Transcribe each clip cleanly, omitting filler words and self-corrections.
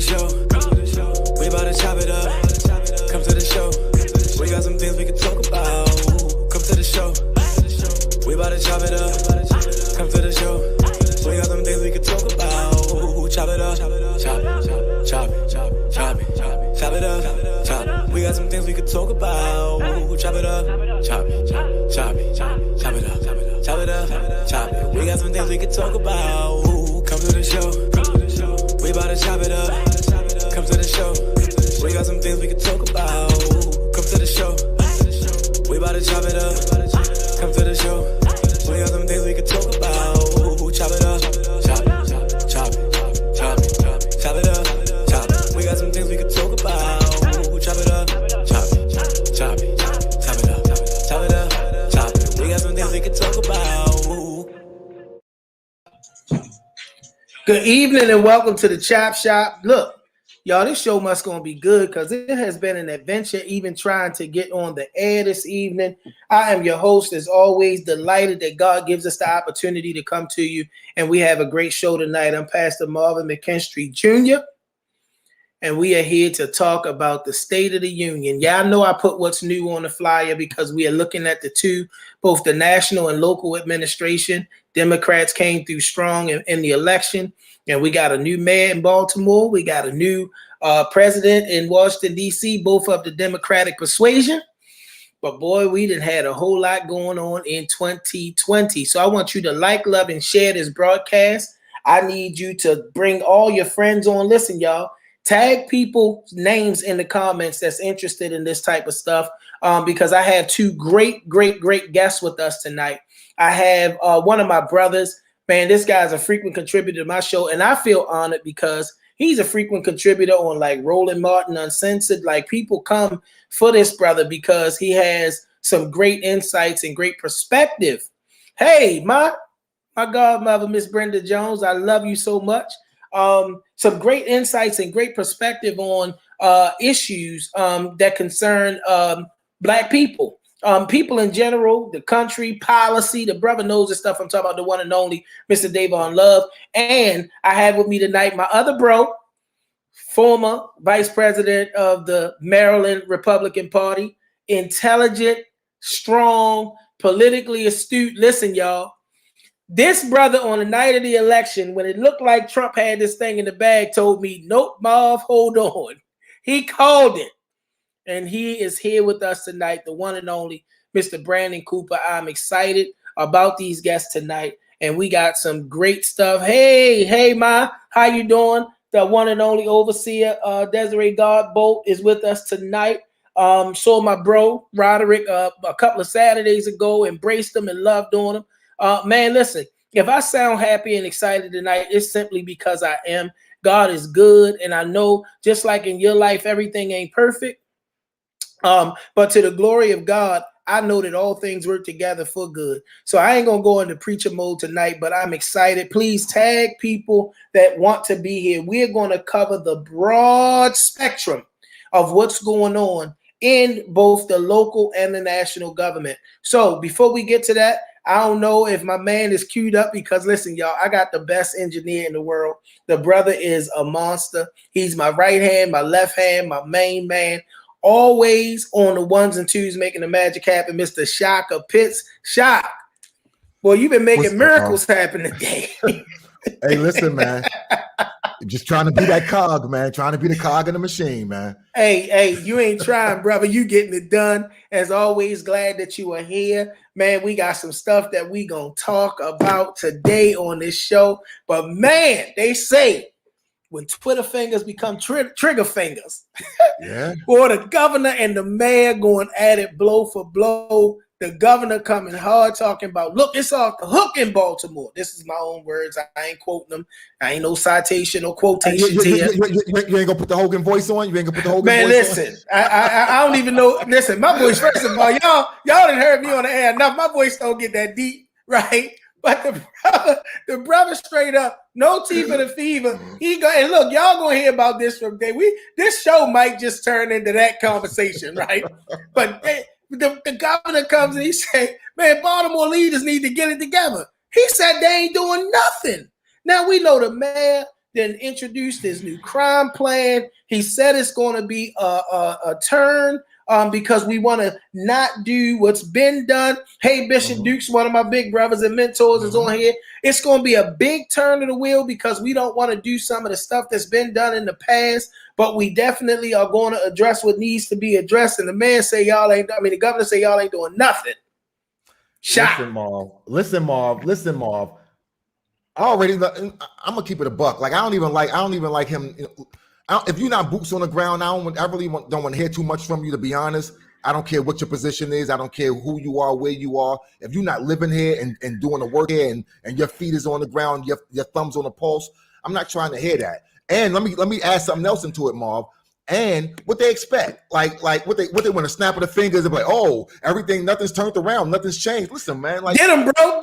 show. We about to chop it up. Come to the show. We got some things we can talk about. Come to the show. We about to chop it up. Come to the show. We got some things we can talk about. Chop it up. Chop it. Chop it. Chop it up. Chop. We got some things we can talk about. Chop it up. Chop it. Chop it. Chop it up. Chop it up. Chop it. We got some things we can talk about. Come to the show. We about to chop it up. Come to the show. We got some things we can talk about. Come to the show. We about to chop it up. Come to the show. We got some things we can talk about. Chop it up. Chop it. Chop it. Chop it. Chop it up. Chop it. We got some things we can talk about. Chop it up. Chop it. Chop it. Chop it up. Chop it up. Chop it. We got some things we can talk about. Good evening and welcome to the Chop Shop. Look, y'all, this show must gonna be good because it has been an adventure even trying to get on the air this evening. I am your host, as always, delighted that God gives us the opportunity to come to you, and we have a great show tonight. I'm Pastor Marvin McKenstry Jr., and we are here to talk about the State of the Union. Y'all know I put what's new on the flyer because we are looking at the two, both the national and local administration. Democrats came through strong in the election, and we got a new mayor in Baltimore. We got a new president in Washington, D.C., both of the Democratic persuasion. But boy, we done had a whole lot going on in 2020. So I want you to like, love, and share this broadcast. I need you to bring all your friends on. Listen, y'all, tag people's names in the comments that's interested in this type of stuff because I have two great guests with us tonight. I have one of my brothers. Man, this guy's a frequent contributor to my show, and I feel honored because he's a frequent contributor on like Roland Martin Uncensored. Like, people come for this brother because he has some great insights and great perspective. Hey, my godmother, Miss Brenda Jones, I love you so much. Some great insights and great perspective on issues that concern Black people. People in general, the country, policy. The brother knows the stuff. I'm talking about the one and only Mr. Dayvon Love. And I have with me tonight my other bro, former vice president of the Maryland Republican Party, intelligent, strong, politically astute. Listen, y'all, this brother on the night of the election, when it looked like Trump had this thing in the bag, told me, nope, Marv, hold on. He called it. And he is here with us tonight, the one and only Mr. Brandon Cooper. I'm excited about these guests tonight, and we got some great stuff. Hey, Ma, how you doing? The one and only overseer, Desiree Godbolt, is with us tonight. Saw my bro, Roderick, a couple of Saturdays ago, embraced him and loved on him. Man, listen, if I sound happy and excited tonight, it's simply because I am. God is good, and I know just like in your life, everything ain't perfect. But to the glory of God, I know that all things work together for good. So I ain't going to go into preacher mode tonight, but I'm excited. Please tag people that want to be here. We're going to cover the broad spectrum of what's going on in both the local and the national government. So before we get to that, I don't know if my man is queued up because, listen, y'all, I got the best engineer in the world. The brother is a monster. He's my right hand, my left hand, my main man. Always on the ones and twos making the magic happen, Mr. Shaka Pitts. Shaka, boy, you've been making miracles happen today. Hey, listen, man. Just trying to be that cog, man. Trying to be the cog in the machine, man. Hey, you ain't trying, brother. You getting it done. As always, glad that you are here. Man, we got some stuff that we gonna talk about today on this show. But man, they say when Twitter fingers become trigger fingers, yeah. Or the governor and the mayor going at it blow for blow. The governor coming hard talking about, look, it's off the hook in Baltimore. This is my own words. I ain't quoting them. I ain't no citation or quotations here. You ain't gonna put the Hogan voice on? You ain't gonna put the Hogan Man, voice listen, on? I don't even know. Listen, my voice, first of all, y'all done heard me on the air enough. My voice don't get that deep, right? But the brother straight up, no teeth in the fever. He go and look, y'all gonna hear about this from day. This show might just turn into that conversation, right? But the governor comes and he say, man, Baltimore leaders need to get it together. He said they ain't doing nothing. Now we know the mayor, then introduced his new crime plan. He said it's going to be a turn because we want to not do what's been done. Hey, Bishop Dukes, one of my big brothers and mentors, is on here. It's going to be a big turn of the wheel because we don't want to do some of the stuff that's been done in the past, but we definitely are going to address what needs to be addressed. And the governor say y'all ain't doing nothing. Shot. Listen, Marv. I'm gonna keep it a buck. Like I don't even like him. If you're not boots on the ground, I really don't want to hear too much from you, to be honest. I don't care what your position is. I don't care who you are, where you are. If you're not living here and doing the work here and your feet is on the ground, your thumbs on the pulse, I'm not trying to hear that. And let me add something else into it, Marv. And what they expect, like what they want to snap of the fingers and be like, oh, nothing's turned around, nothing's changed. Listen, man, like get him, bro,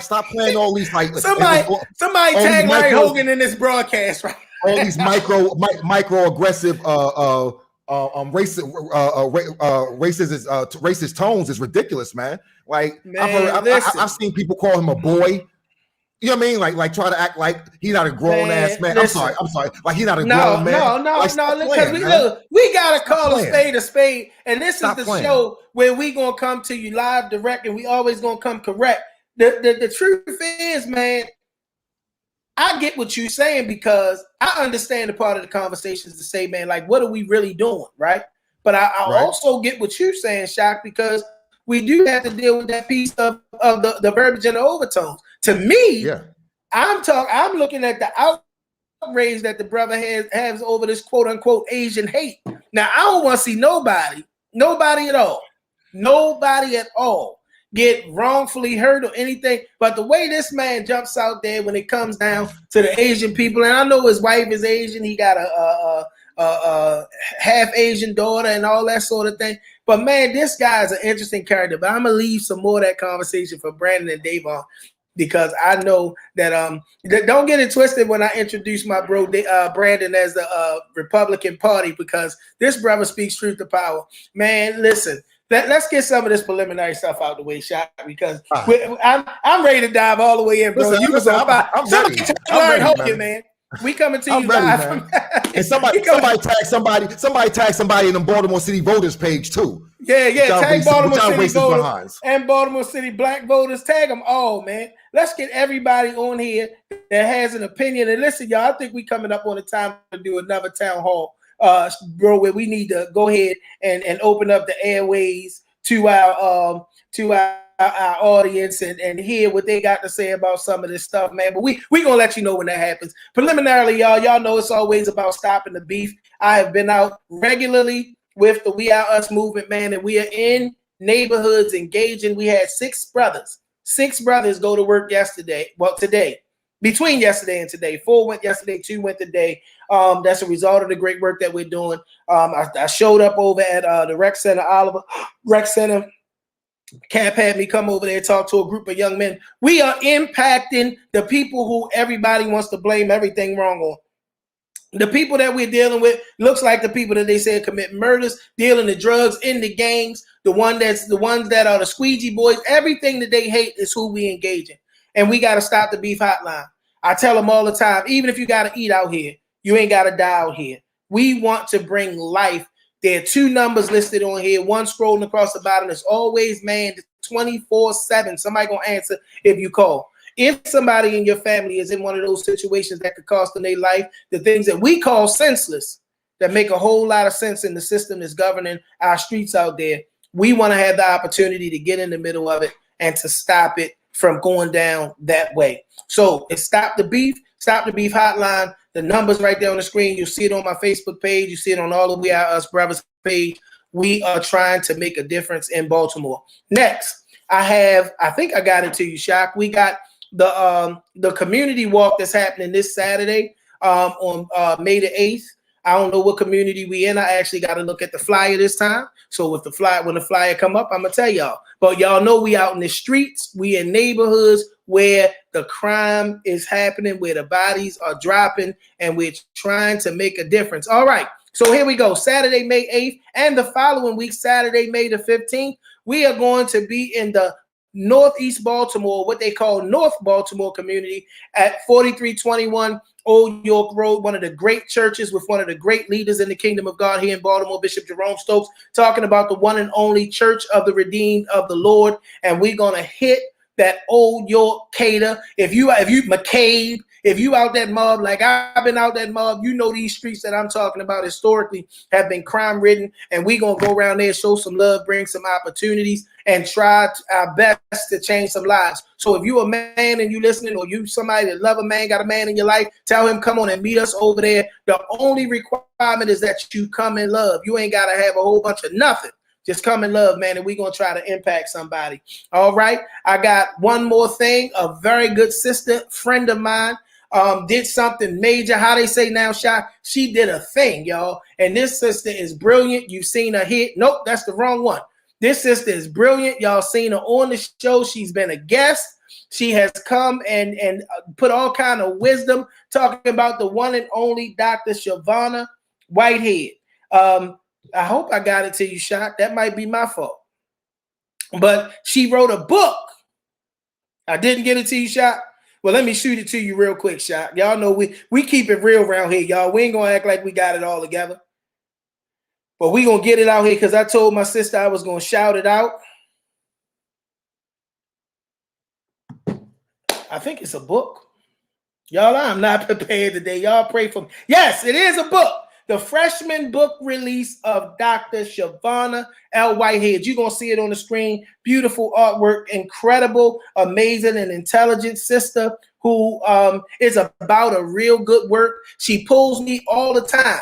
stop playing all these like somebody tag Larry Hogan in this broadcast, right? All these micro aggressive racist tones is ridiculous, man. Like man, I've seen people call him a boy. You know what I mean? Like try to act like he's not a grown ass man. Listen. I'm sorry. Like he's not a grown man. No. Because we gotta call a spade, and this is the show where we gonna come to you live, direct, and we always gonna come correct. The truth is, man, I get what you're saying because I understand the part of the conversations to say, man, like what are we really doing, right? But I also get what you're saying, Shaq, because we do have to deal with that piece of the verbiage and the overtones. To me, I'm looking at the outrage that the brother has over this quote unquote Asian hate. Now, I don't want to see nobody at all get wrongfully hurt or anything. But the way this man jumps out there when it comes down to the Asian people, and I know his wife is Asian, he got a half Asian daughter and all that sort of thing. But man, this guy is an interesting character. But I'm gonna leave some more of that conversation for Brandon and Dayvon, because I know that don't get it twisted when I introduce my bro Brandon as the Republican Party, because this brother speaks truth to power. Man, listen, let's get some of this preliminary stuff out the way, Shaq, because I'm ready to dive all the way in, bro. I'm ready, man. We coming to you live. And somebody tag somebody in the Baltimore City voters page too. Yeah. Tag Baltimore City voters and Baltimore City black voters. Tag them all, man. Let's get everybody on here that has an opinion. And listen, y'all, I think we coming up on the time to do another town hall, bro, where we need to go ahead and open up the airways to our audience and hear what they got to say about some of this stuff, man. But we gonna let you know when that happens. Preliminarily, y'all know it's always about stopping the beef. I have been out regularly with the We Are Us movement, man, and we are in neighborhoods engaging. We had six brothers go to work yesterday. Well, today, between yesterday and today. 4 went yesterday, 2 went today. That's a result of the great work that we're doing. I showed up over at the rec center, Oliver Rec Center. Cap had me come over there and talk to a group of young men. We are impacting the people who everybody wants to blame everything wrong on. The people that we're dealing with looks like the people that they say commit murders, dealing the drugs, in the gangs, the ones that are the squeegee boys. Everything that they hate is who we engage in. And we got to stop the beef hotline. I tell them all the time, even if you got to eat out here, you ain't got to die out here. We want to bring life. There are 2 numbers listed on here. One scrolling across the bottom. It's always manned 24/7. Somebody gonna answer if you call. If somebody in your family is in one of those situations that could cost them their life, the things that we call senseless, that make a whole lot of sense in the system that's governing our streets out there, we want to have the opportunity to get in the middle of it and to stop it from going down that way. So it's Stop the Beef hotline. The number's right there on the screen. You'll see it on my Facebook page. You see it on all of We Are Us Brothers page. We are trying to make a difference in Baltimore. Next, I think I got it to you, Shaq. We got the community walk that's happening this Saturday on May the 8th. I don't know what community we in. I actually got to look at the flyer this time. So when the flyer come up, I'm gonna tell y'all. But y'all know we out in the streets. We in neighborhoods where the crime is happening, where the bodies are dropping, and we're trying to make a difference. All right. So here we go. Saturday, May 8th, and the following week, Saturday, May the 15th, we are going to be in the Northeast Baltimore, what they call North Baltimore community at 4321 Old York Road, one of the great churches with one of the great leaders in the kingdom of God here in Baltimore, Bishop Jerome Stokes, talking about the one and only Church of the Redeemed of the Lord. And we're going to hit that Old York Cater. If you McCabe, if you out that mob, like I've been out that mob, you know these streets that I'm talking about historically have been crime ridden, and we gonna go around there, show some love, bring some opportunities, and try our best to change some lives. So if you a man and you listening, or you somebody that love a man, got a man in your life, tell him come on and meet us over there. The only requirement is that you come in love. You ain't gotta have a whole bunch of nothing. Just come in love, man, and we're going to try to impact somebody. All right. I got one more thing. A very good sister, friend of mine, did something major. How they say now, Shaq, she did a thing, y'all. And this sister is brilliant. You've seen her hit. Nope, that's the wrong one. This sister is brilliant. Y'all seen her on the show. She's been a guest. She has come and put all kind of wisdom talking about the one and only Dr. Chauvin Whitehead. I hope I got it to you, Shaq. That might be my fault. But she wrote a book. I didn't get it to you, Shaq. Well, let me shoot it to you real quick, Shaq. Y'all know we keep it real around here, y'all. We ain't going to act like we got it all together. But we going to get it out here because I told my sister I was going to shout it out. I think it's a book. Y'all, I'm not prepared today. Y'all pray for me. Yes, it is a book. The freshman book release of Dr. Chauvin L. Whitehead. You're going to see it on the screen. Beautiful artwork, incredible, amazing, and intelligent sister who is about a real good work. She pulls me all the time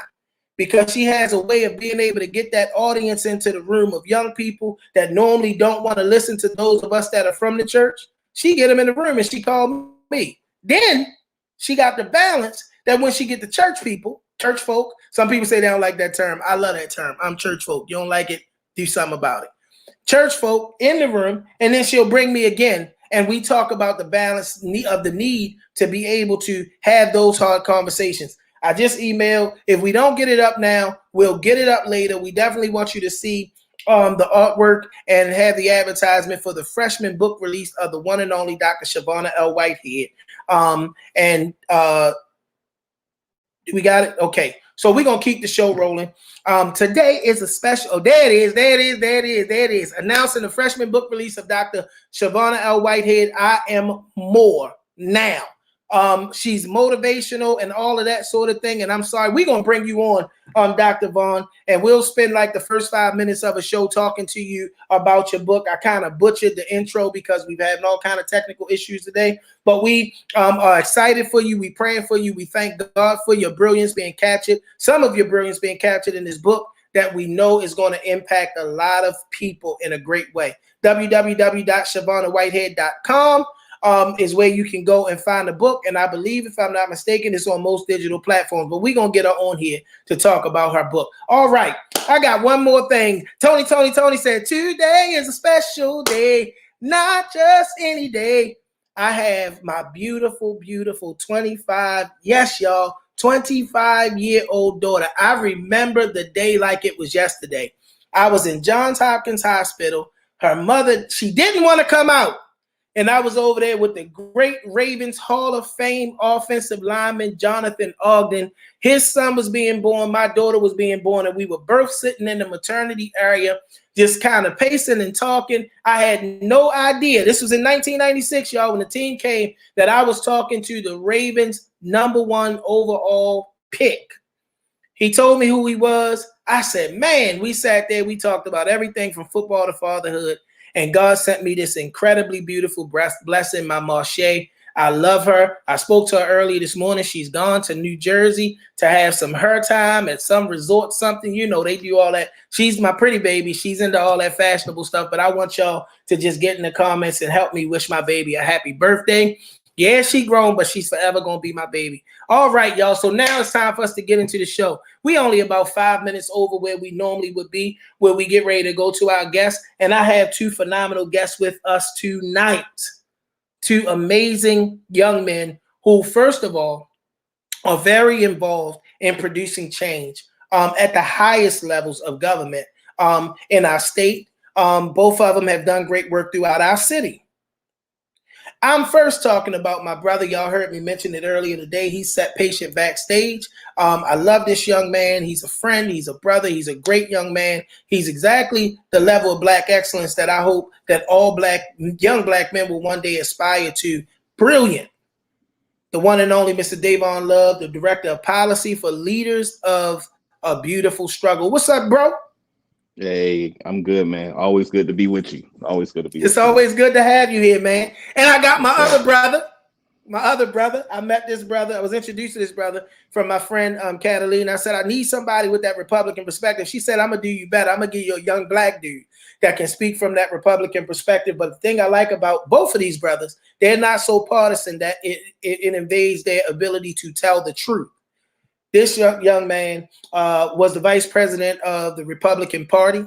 because she has a way of being able to get that audience into the room of young people that normally don't want to listen to those of us that are from the church. She get them in the room and she called me. Then she got the balance that when she get the church people, church folk, some people say they don't like that term. I love that term. I'm church folk. You don't like it, do something about it. Church folk in the room, and then she'll bring me again, and we talk about the balance of the need to be able to have those hard conversations. I just emailed. If we don't get it up now, we'll get it up later. We definitely want you to see the artwork and have the advertisement for the freshman book release of the one and only Dr. Chauvin L. Whitehead. We got it? Okay. So we're going to keep the show rolling. Today is a special. Oh, there it is. Announcing the freshman book release of Dr. Chauvin L. Whitehead, I Am More Now. She's motivational and all of that sort of thing. And I'm sorry, we're going to bring you on Dr. Vaughn, and we'll spend like the first 5 minutes of a show talking to you about your book. I kind of butchered the intro because we've had all kind of technical issues today, but we are excited for you. We praying for you. We thank God for your brilliance being captured. Some of your brilliance being captured in this book that we know is going to impact a lot of people in a great way. www.ChauvinWhitehead.com. Is where you can go and find the book. And I believe, if I'm not mistaken, it's on most digital platforms. But we're going to get her on here to talk about her book. All right. I got one more thing. Tony said, today is a special day, not just any day. I have my beautiful 25-year-old daughter. I remember the day like it was yesterday. I was in Johns Hopkins Hospital. Her mother, she didn't want to come out. And I was over there with the great Ravens Hall of Fame offensive lineman, Jonathan Ogden. His son was being born. My daughter was being born. And we were both sitting in the maternity area, just kind of pacing and talking. I had no idea. This was in 1996, y'all, when the team came, that I was talking to the Ravens' #1 overall pick. He told me who he was. I said, man, we sat there. We talked about everything from football to fatherhood. And God sent me this incredibly beautiful blessing, my Marche. I love her. I spoke to her earlier this morning. She's gone to New Jersey to have some her time at some resort, something. You know, they do all that. She's my pretty baby. She's into all that fashionable stuff. But I want y'all to just get in the comments and help me wish my baby a happy birthday. Yeah, she grown, but she's forever going to be my baby. All right, y'all. So now it's time for us to get into the show. We only about 5 minutes over where we normally would be, where we get ready to go to our guests. And I have two phenomenal guests with us tonight. Two amazing young men who, first of all, are very involved in producing change at the highest levels of government in our state, Both of them have done great work throughout our city. I'm first talking about my brother. Y'all heard me mention it earlier today. He's Set Patient backstage. I love this young man. He's a friend. He's a brother. He's a great young man. He's exactly the level of black excellence that I hope that all young black men will one day aspire to. Brilliant. The one and only Mr. Dayvon Love, the director of policy for Leaders of a Beautiful Struggle. What's up, bro? Hey, I'm good, man. Always good to be with you. Always good to be with you. It's always good to have you here, man. And I got my other brother. I met this brother. I was introduced to this brother from my friend Catalina. I said, I need somebody with that Republican perspective. She said, I'm going to do you better. I'm going to give you a young black dude that can speak from that Republican perspective. But the thing I like about both of these brothers, they're not so partisan that it invades their ability to tell the truth. This young man was the vice president of the Republican Party.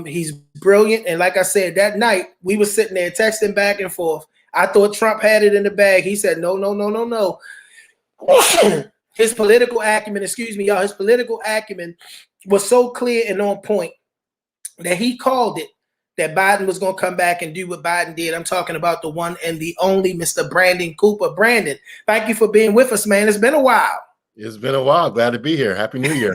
He's brilliant. And like I said, that night we were sitting there texting back and forth. I thought Trump had it in the bag. He said, no. His political acumen, his political acumen was so clear and on point that he called it that Biden was going to come back and do what Biden did. I'm talking about the one and the only Mr. Brandon Cooper. Brandon, thank you for being with us, man. It's been a while. It's been a while. Glad to be here. Happy New Year.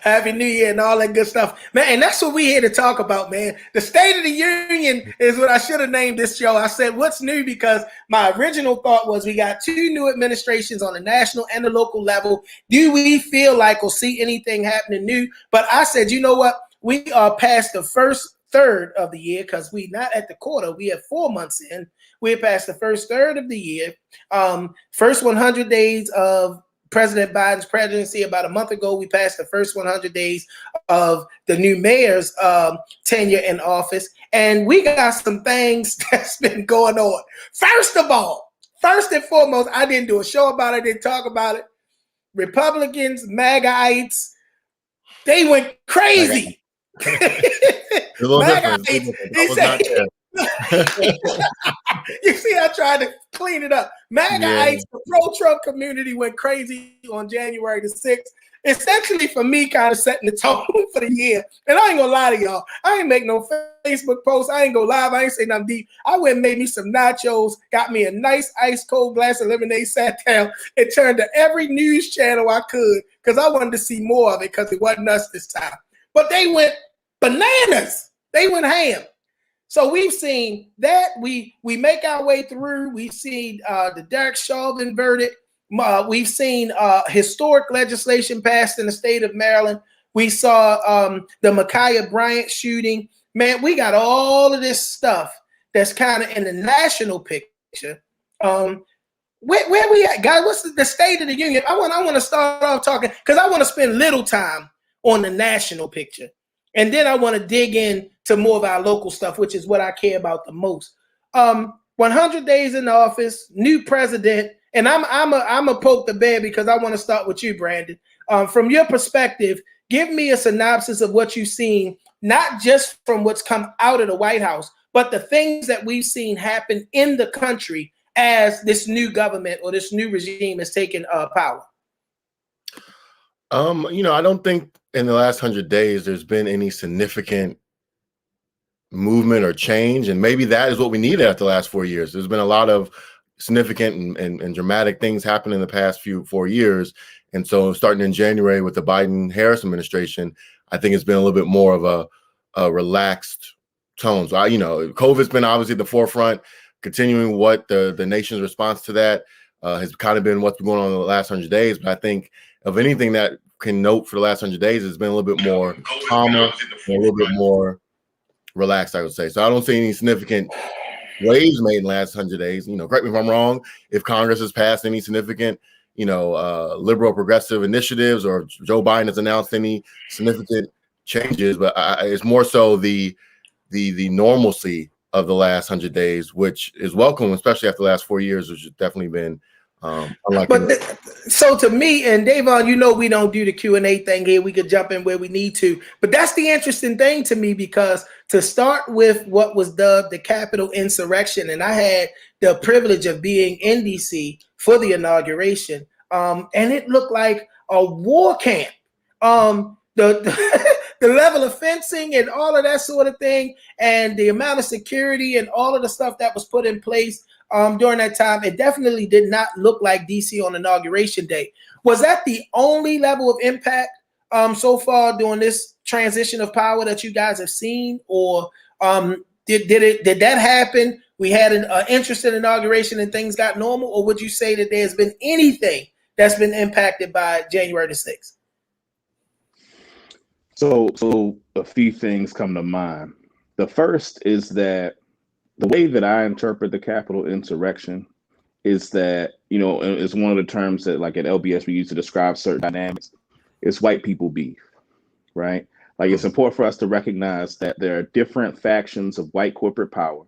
Happy New Year and all that good stuff. Man, and that's what we're here to talk about, man. The State of the Union is what I should have named this show. I said, what's new? Because my original thought was we got two new administrations on the national and the local level. Do we feel like or see anything happening new? But I said, you know what? We are past the first third of the year because we're not at the quarter. We have 4 months in. We're past the first third of the year. First 100 days of President Biden's presidency. About a month ago, we passed the first 100 days of the new mayor's tenure in office. And we got some things that's been going on. First and foremost, I didn't do a show about it. I didn't talk about it. Republicans, MAGAites, they went crazy. A little different. You see, I tried to clean it up. MAGAites, the pro-Trump community went crazy on January the 6th. Essentially, for me, kind of setting the tone for the year. And I ain't gonna lie to y'all. I ain't make no Facebook posts. I ain't go live. I ain't say nothing deep. I went and made me some nachos, got me a nice ice cold glass of lemonade, sat down, and turned to every news channel I could because I wanted to see more of it because it wasn't us this time. But they went bananas. They went ham. So we've seen that. We make our way through. We've seen the Derrick Chauvin verdict. We've seen historic legislation passed in the state of Maryland. We saw the Ma'Khia Bryant shooting. Man, we got all of this stuff that's kind of in the national picture. Where we at, guys? What's the State of the Union? I want to start off talking because I want to spend little time on the national picture. And then I want to dig in to more of our local stuff, which is what I care about the most. 100 days in office, new president, and I'm a poke the bear because I want to start with you, Brandon. From your perspective, give me a synopsis of what you've seen, not just from what's come out of the White House, but the things that we've seen happen in the country as this new government or this new regime has taken power. I don't think in the last 100 days there's been any significant movement or change, and maybe that is what we needed after the last 4 years. There's been a lot of significant and dramatic things happen in the past 4 years, and so starting in January with the Biden-Harris administration, I think it's been a little bit more of a relaxed tone. So COVID's been obviously at the forefront, continuing what the nation's response to that has kind of been what's been going on in the last 100 days. But I think of anything that can note for the last 100 days, it's been a little bit more calmer and a little bit more relaxed, I would say. So I don't see any significant waves made in the last 100 days. Correct me if I'm wrong, if Congress has passed any significant, liberal progressive initiatives or Joe Biden has announced any significant changes, but it's more so the normalcy of the last 100 days, which is welcome, especially after the last 4 years, which has definitely been so to me, and Dayvon, we don't do the Q&A thing here. We could jump in where we need to. But that's the interesting thing to me, because to start with what was dubbed the Capitol Insurrection, and I had the privilege of being in D.C. for the inauguration, and it looked like a war camp. The the level of fencing and all of that sort of thing, and the amount of security and all of the stuff that was put in place during that time, it definitely did not look like DC on Inauguration Day. Was that the only level of impact so far during this transition of power that you guys have seen, or did that happen? We had an interesting inauguration and things got normal, or would you say that there's been anything that's been impacted by January the 6th? So a few things come to mind. The first is that the way that I interpret the Capitol insurrection is that, you know, it's one of the terms that like at LBS we use to describe certain dynamics. It's white people beef, right? Like it's important for us to recognize that there are different factions of white corporate power,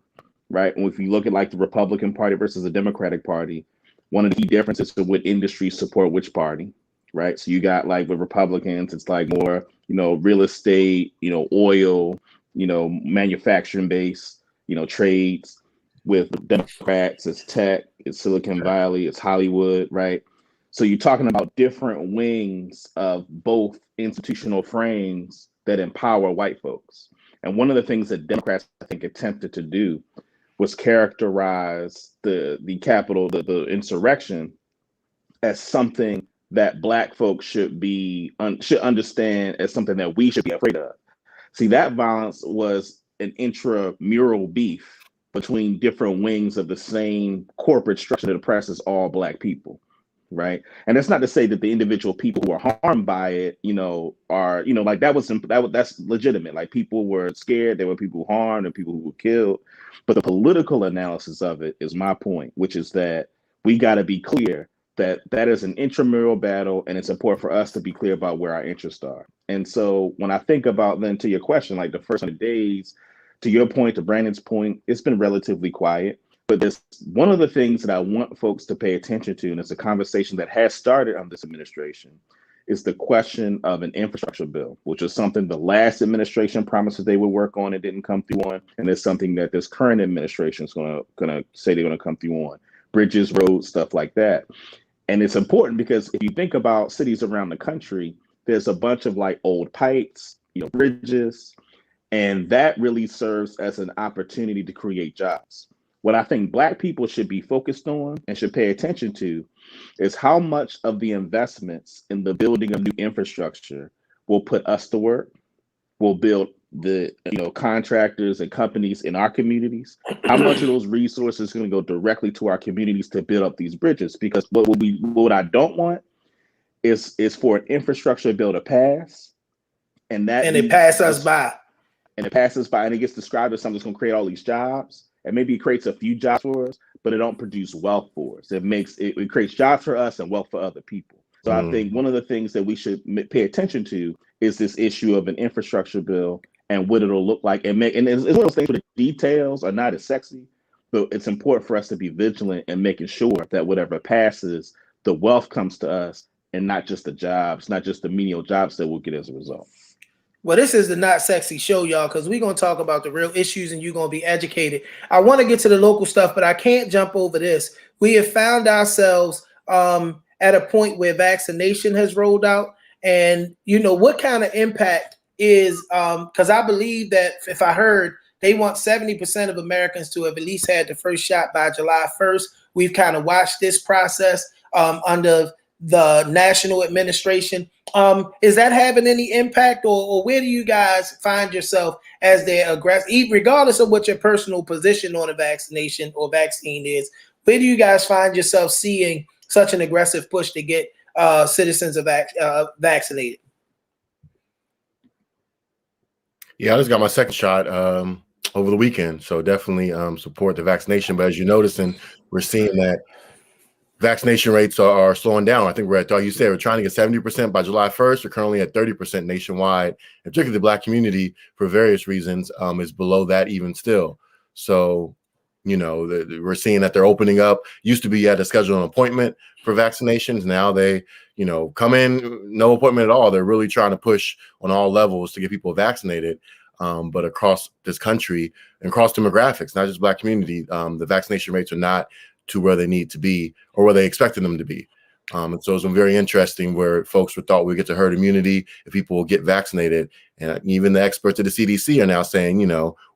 right? And if you look at like the Republican Party versus the Democratic Party, one of the key differences is what industries support which party, right? So you got like with Republicans, it's like more, you know, real estate, you know, oil, you know, manufacturing based, you know, trades. With Democrats, it's tech, it's Silicon Valley, it's Hollywood, right? So you're talking about different wings of both institutional frames that empower white folks. And one of the things that Democrats, I think, attempted to do was characterize the Capitol, the insurrection, as something that Black folks should understand as something that we should be afraid of. See, that violence was an intramural beef between different wings of the same corporate structure that oppresses all Black people, right? And that's not to say that the individual people who are harmed by it, you know, are, you know, like that's legitimate. Like people were scared, there were people harmed and people who were killed. But the political analysis of it is my point, which is that we got to be clear that that is an intramural battle, and it's important for us to be clear about where our interests are. And so when I think about then to your question, like the first 100 days, to your point, to Brandon's point, it's been relatively quiet. But there's one of the things that I want folks to pay attention to, and it's a conversation that has started on this administration, is the question of an infrastructure bill, which is something the last administration promised they would work on and didn't come through on. And it's something that this current administration is going to say they're going to come through on. Bridges, roads, stuff like that. And it's important because if you think about cities around the country, there's a bunch of like old pipes, you know, bridges, and that really serves as an opportunity to create jobs. What I think Black people should be focused on and should pay attention to is how much of the investments in the building of new infrastructure will put us to work, will build the, you know, contractors and companies in our communities. How much of those resources are going to go directly to our communities to build up these bridges? Because what I don't want is for an infrastructure bill to pass, and it passes us by. And it passes by and it gets described as something that's going to create all these jobs. And maybe it creates a few jobs for us, but it don't produce wealth for us. It creates jobs for us and wealth for other people. So I think one of the things that we should pay attention to is this issue of an infrastructure bill and what it'll look like. And it's one of those things where the details are not as sexy, but it's important for us to be vigilant and making sure that whatever passes, the wealth comes to us and not just the jobs, not just the menial jobs that we'll get as a result. Well, this is the Not Sexy Show, y'all, because we're going to talk about the real issues and you're going to be educated. I want to get to the local stuff, but I can't jump over this. We have found ourselves at a point where vaccination has rolled out. And, you know, what kind of impact is, because I believe that if I heard, they want 70% of Americans to have at least had the first shot by July 1st. We've kind of watched this process under the national administration. Is that having any impact, or where do you guys find yourself as they're aggressive, regardless of what your personal position on a vaccination or vaccine is? Where do you guys find yourself seeing such an aggressive push to get citizens vaccinated? Yeah, I just got my second shot over the weekend, so definitely support the vaccination. But as you're noticing, we're seeing that vaccination rates are slowing down. I think we're at, you said, we're trying to get 70% by July 1st. We're currently at 30% nationwide, and particularly the Black community, for various reasons, is below that even still. So, you know, we're seeing that they're opening up. Used to be you had to schedule an appointment for vaccinations. Now they, you know, come in, no appointment at all. They're really trying to push on all levels to get people vaccinated. But across this country and across demographics, not just Black community, the vaccination rates are not to where they need to be or where they expected them to be. And so it's been very interesting where folks thought we'd get to herd immunity if people will get vaccinated. And even the experts at the CDC are now saying,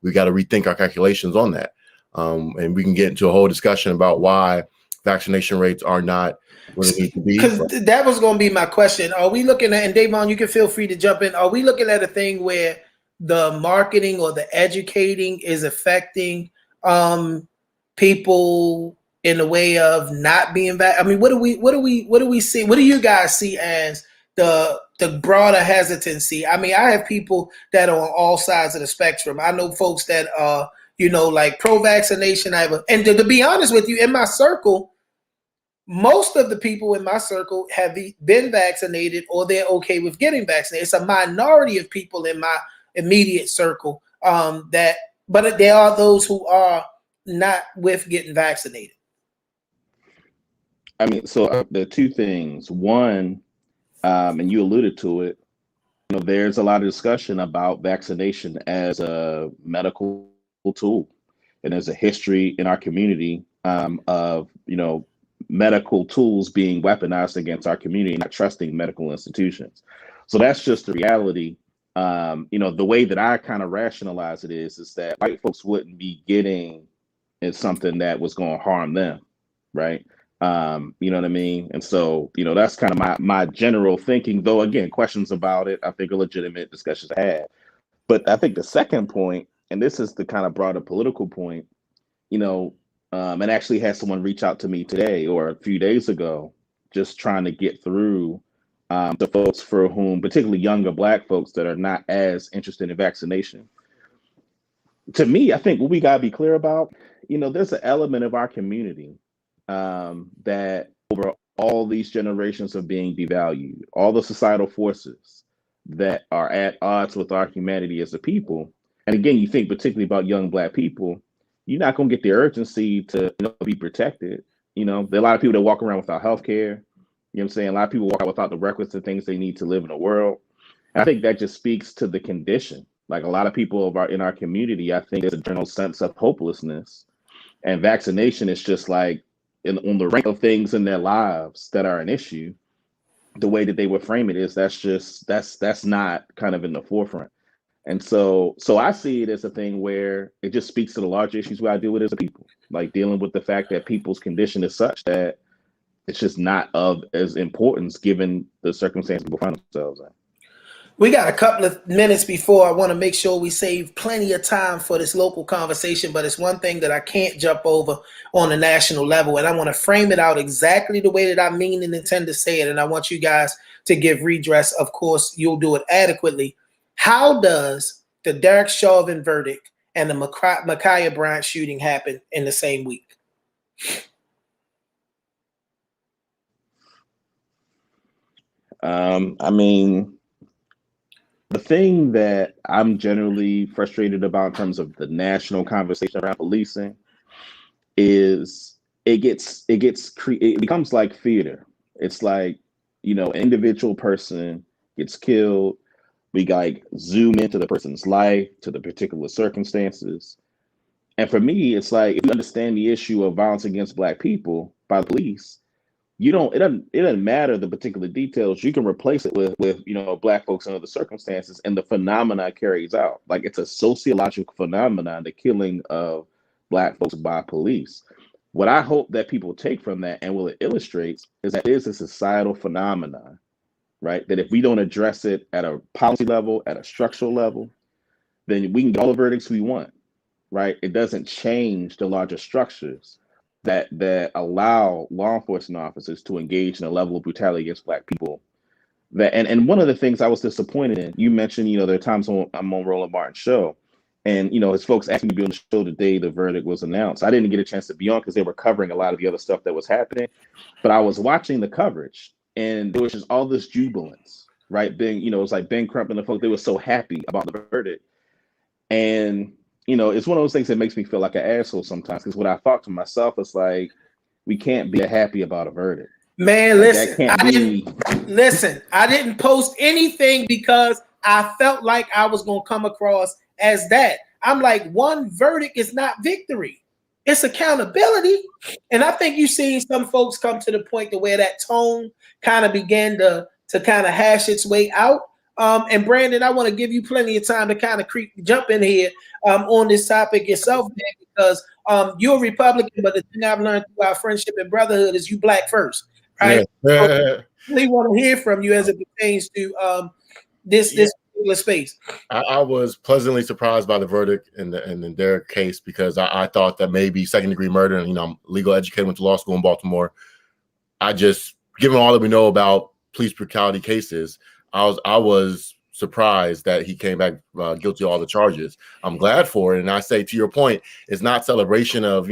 we got to rethink our calculations on that. And we can get into a whole discussion about why vaccination rates are not what they need to be. Because that was going to be my question. Are we looking at, and Dayvon, you can feel free to jump in. Are we looking at a thing where the marketing or the educating is affecting people in the way of not being back? I mean, what do we see? What do you guys see as the broader hesitancy? I mean, I have people that are on all sides of the spectrum. I know folks that are, like pro-vaccination. And to be honest with you, in my circle, most of the people in my circle have been vaccinated or they're okay with getting vaccinated. It's a minority of people in my immediate circle but there are those who are not with getting vaccinated. I mean, so the two things. One, and you alluded to it, there's a lot of discussion about vaccination as a medical tool. And there's a history in our community of, medical tools being weaponized against our community, not trusting medical institutions. So that's just the reality. The way that I kind of rationalize it is that white folks wouldn't be getting something that was going to harm them, right? You know what I mean? And so, that's kind of my general thinking, though, again, questions about it, I think, are legitimate discussions to have. But I think the second point, and this is the kind of broader political point, and actually had someone reach out to me today or a few days ago, just trying to get through the folks for whom, particularly younger Black folks that are not as interested in vaccination. To me, I think what we got to be clear about, there's an element of our community that over all these generations of being devalued, all the societal forces that are at odds with our humanity as a people. And again, you think particularly about young Black people, you're not going to get the urgency to be protected. There are a lot of people that walk around without health care. You know what I'm saying? A lot of people walk out without the requisite things they need to live in the world. And I think that just speaks to the condition. Like a lot of people in our community, I think there's a general sense of hopelessness. And vaccination is just like on the rank of things in their lives that are an issue. The way that they would frame it is that's not kind of in the forefront. And so I see it as a thing where it just speaks to the larger issues we got to deal with as a people, like dealing with the fact that people's condition is such that it's just not of as importance given the circumstances we find themselves in. We got a couple of minutes before I want to make sure we save plenty of time for this local conversation, but it's one thing that I can't jump over on a national level, and I want to frame it out exactly the way that I mean and intend to say it, and I want you guys to give redress. Of course, you'll do it adequately. How does the Derrick Chauvin verdict and the Ma'Khia Bryant shooting happen in the same week? I mean, the thing that I'm generally frustrated about in terms of the national conversation around policing is it becomes like theater. It's like, an individual person gets killed. We like zoom into the person's life, to the particular circumstances. And for me, it's like, if you understand the issue of violence against Black people by the police, it doesn't matter the particular details. You can replace it with Black folks in other circumstances, and the phenomena carries out. Like, it's a sociological phenomenon, the killing of Black folks by police. What I hope that people take from that, and what it illustrates, is that it is a societal phenomenon, right? That if we don't address it at a policy level, at a structural level, then we can get all the verdicts we want, right? It doesn't change the larger structures that allow law enforcement officers to engage in a level of brutality against Black people. And one of the things I was disappointed in, you mentioned, there are times when I'm on Roland Martin's show, and his folks asked me to be on the show the day the verdict was announced. I didn't get a chance to be on because they were covering a lot of the other stuff that was happening, but I was watching the coverage, and there was just all this jubilance, right? It was like Ben Crump and the folks, they were so happy about the verdict. And it's one of those things that makes me feel like an asshole sometimes, because what I thought to myself is like, we can't be happy about a verdict. Man, listen, I didn't post anything because I felt like I was going to come across as that. I'm like, one verdict is not victory. it's accountability. And I think you've seen some folks come to the point to where that tone kind of began to kind of hash its way out. And Brandon, I want to give you plenty of time to kind of jump in here on this topic yourself, man, because you're a Republican, but the thing I've learned through our friendship and brotherhood is you black first, right? Yeah. So I really want to hear from you as it pertains to this particular space. I was pleasantly surprised by the verdict in the Derrick case, because I thought that maybe second-degree murder, and I'm legal educated, went to law school in Baltimore. Given all that we know about police brutality cases, I was surprised that he came back guilty of all the charges. I'm glad for it. And I say, to your point, it's not celebration of,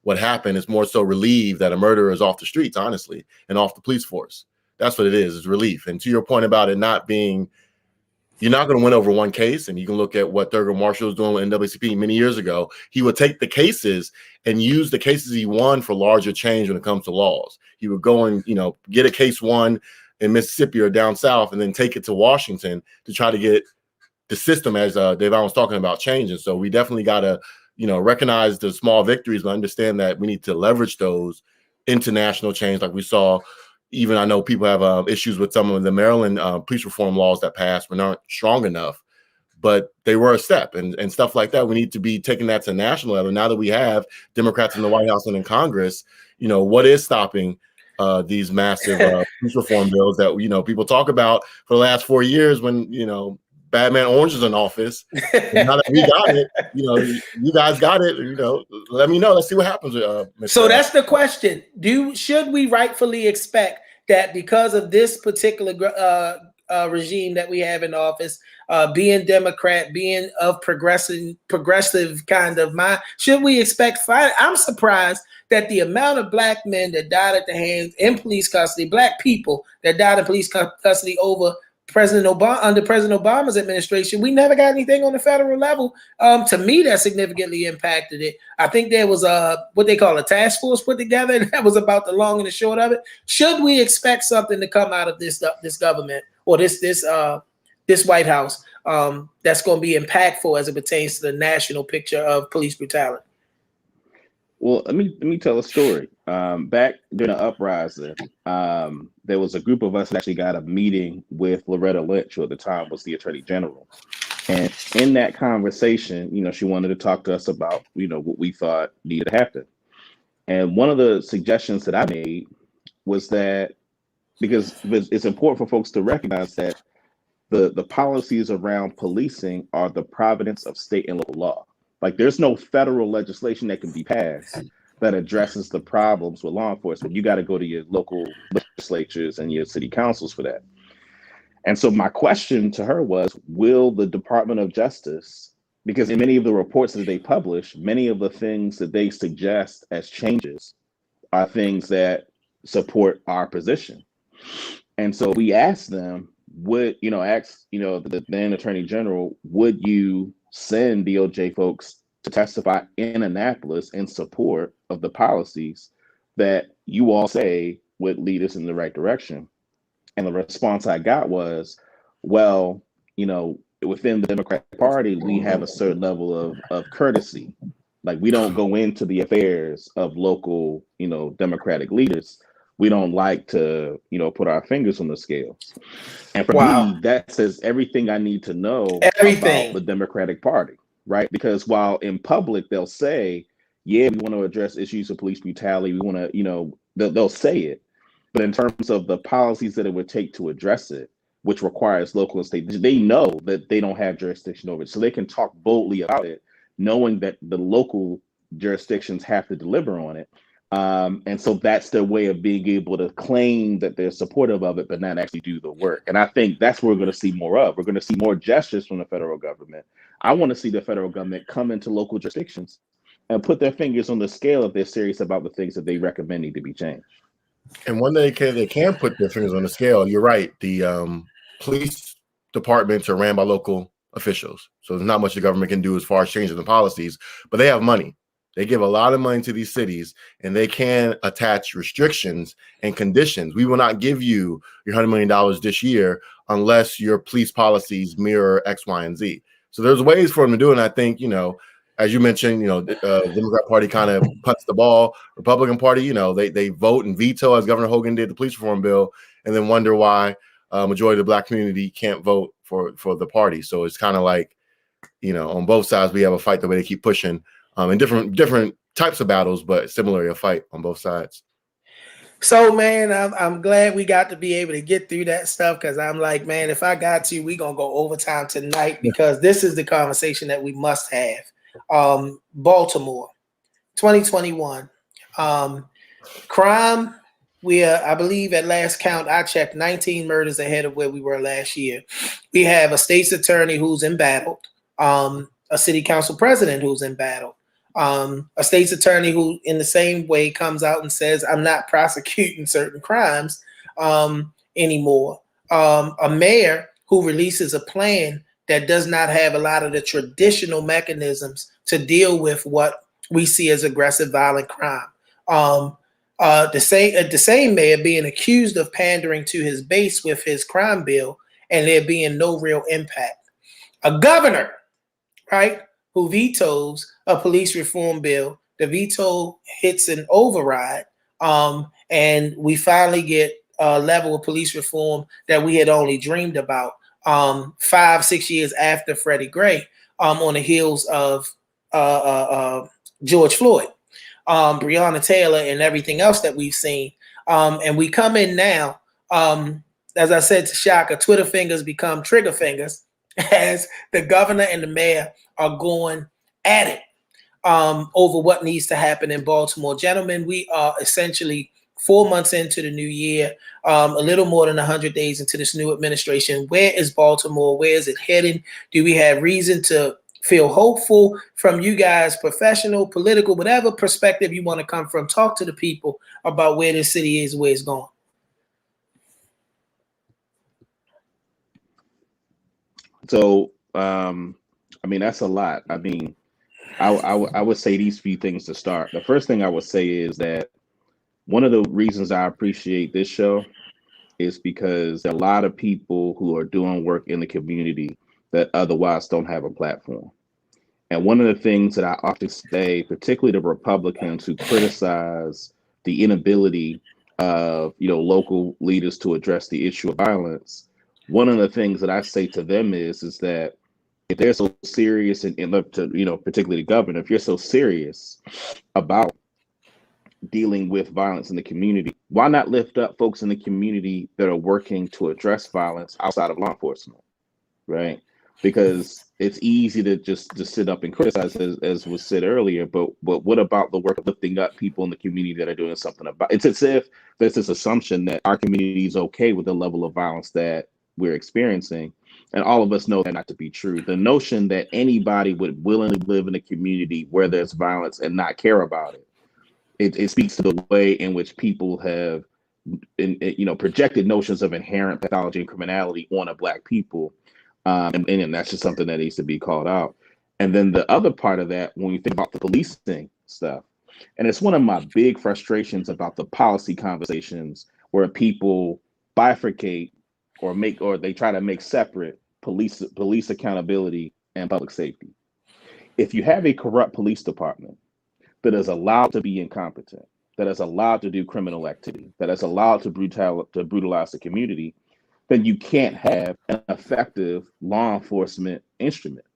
what happened. It's more so relief that a murderer is off the streets, honestly, and off the police force. That's what it is. It's relief. And to your point about it not being, you're not going to win over one case. And you can look at what Thurgood Marshall was doing with NAACP many years ago. He would take the cases and use the cases he won for larger change when it comes to laws. He would go and, get a case won in Mississippi or down south, and then take it to Washington to try to get the system, as Dayvon was talking about, changing. So we definitely got to, recognize the small victories, but understand that we need to leverage those into national change. Like we saw, even I know people have issues with some of the Maryland police reform laws that passed but aren't strong enough, but they were a step, and stuff like that. We need to be taking that to national level. Now that we have Democrats in the White House and in Congress, what is stopping these massive police reform bills that people talk about for the last 4 years when Bad Man Orange is in office? And now that we got it, you guys got it. Let me know. Let's see what happens. So that's the question: should we rightfully expect that because of this particular regime that we have in office, being Democrat, being of progressive kind of mind, should we expect fire? I'm surprised that the amount of black men that died at the hands in police custody, black people that died in police custody over under President Obama's administration, we never got anything on the federal level. To me, that significantly impacted it. I think there was what they call a task force put together, and that was about the long and the short of it. Should we expect something to come out of this government or this White House that's going to be impactful as it pertains to the national picture of police brutality? Well, let me tell a story. Back during the uprising, there was a group of us that actually got a meeting with Loretta Lynch, who at the time was the Attorney General. And in that conversation, she wanted to talk to us about, what we thought needed to happen. And one of the suggestions that I made was that, because it's important for folks to recognize that the policies around policing are the providence of state and local law. Like, there's no federal legislation that can be passed that addresses the problems with law enforcement. You got to go to your local legislatures and your city councils for that. And so my question to her was, will the Department of Justice, because in many of the reports that they publish, many of the things that they suggest as changes are things that support our position. And so we asked them, the then Attorney General, would you send DOJ folks to testify in Annapolis in support of the policies that you all say would lead us in the right direction? And the response I got was, well, within the Democratic Party, we have a certain level of courtesy. Like, we don't go into the affairs of local, Democratic leaders. We don't like to, put our fingers on the scales. And for me, that says everything I need to know about the Democratic Party, right? Because while in public they'll say, yeah, we want to address issues of police brutality, we want to, they'll say it. But in terms of the policies that it would take to address it, which requires local and state, they know that they don't have jurisdiction over it. So they can talk boldly about it, knowing that the local jurisdictions have to deliver on it. And so that's their way of being able to claim that they're supportive of it, but not actually do the work. And I think that's what we're going to see more of. We're going to see more gestures from the federal government. I want to see the federal government come into local jurisdictions and put their fingers on the scale if they're serious about the things that they recommend need to be changed. And when they can put their fingers on the scale, you're right. The police departments are ran by local officials. So there's not much the government can do as far as changing the policies, but they have money. They give a lot of money to these cities, and they can attach restrictions and conditions. We will not give you your $100 million this year unless your police policies mirror X, Y, and Z. So there's ways for them to do it. And I think, as you mentioned, the Democrat Party kind of punts the ball. Republican Party, they vote and veto, as Governor Hogan did, the police reform bill, and then wonder why majority of the Black community can't vote for the party. So it's kind of like, on both sides we have a fight the way they keep pushing in different types of battles, but similarly a fight on both sides. So, man, I'm glad we got to be able to get through that stuff, because I'm like, man, if I got to, we're going to go overtime tonight, because this is the conversation that we must have. Baltimore, 2021. Crime, I believe at last count, I checked 19 murders ahead of where we were last year. We have a state's attorney who's embattled, a city council president who's embattled, a state's attorney who in the same way comes out and says, I'm not prosecuting certain crimes anymore. A mayor who releases a plan that does not have a lot of the traditional mechanisms to deal with what we see as aggressive, violent crime. The same mayor being accused of pandering to his base with his crime bill, and there being no real impact. A governor, right, who vetoes a police reform bill. The veto hits an override, and we finally get a level of police reform that we had only dreamed about 5-6 years after Freddie Gray, on the heels of George Floyd, Breonna Taylor, and everything else that we've seen. And we come in now, as I said to Shaka, Twitter fingers become trigger fingers as the governor and the mayor are going at it over what needs to happen in Baltimore. Gentlemen, we are essentially 4 months into the new year, a little more than 100 days into this new administration. Where is Baltimore? Where is it heading? Do we have reason to feel hopeful? From you guys, professional, political, whatever perspective you want to come from, talk to the people about where this city is, where it's going. So, that's a lot. I would say these few things to start. The first thing I would say is that one of the reasons I appreciate this show is because there are a lot of people who are doing work in the community that otherwise don't have a platform. And one of the things that I often say, particularly to Republicans who criticize the inability of local leaders to address the issue of violence, one of the things that I say to them is that if they're so serious, and particularly the governor, if you're so serious about dealing with violence in the community, why not lift up folks in the community that are working to address violence outside of law enforcement, right? Because it's easy to just sit up and criticize, as was said earlier, but what about the work of lifting up people in the community that are doing something about it? It's as if there's this assumption that our community is okay with the level of violence that we're experiencing, and all of us know that not to be true. The notion that anybody would willingly live in a community where there's violence and not care about it, it speaks to the way in which people have projected notions of inherent pathology and criminality on a Black people. And that's just something that needs to be called out. And then the other part of that, when you think about the policing stuff, and it's one of my big frustrations about the policy conversations where people bifurcate or they try to make separate police accountability and public safety. If you have a corrupt police department that is allowed to be incompetent, that is allowed to do criminal activity, that is allowed to brutalize the community, then you can't have an effective law enforcement instrument.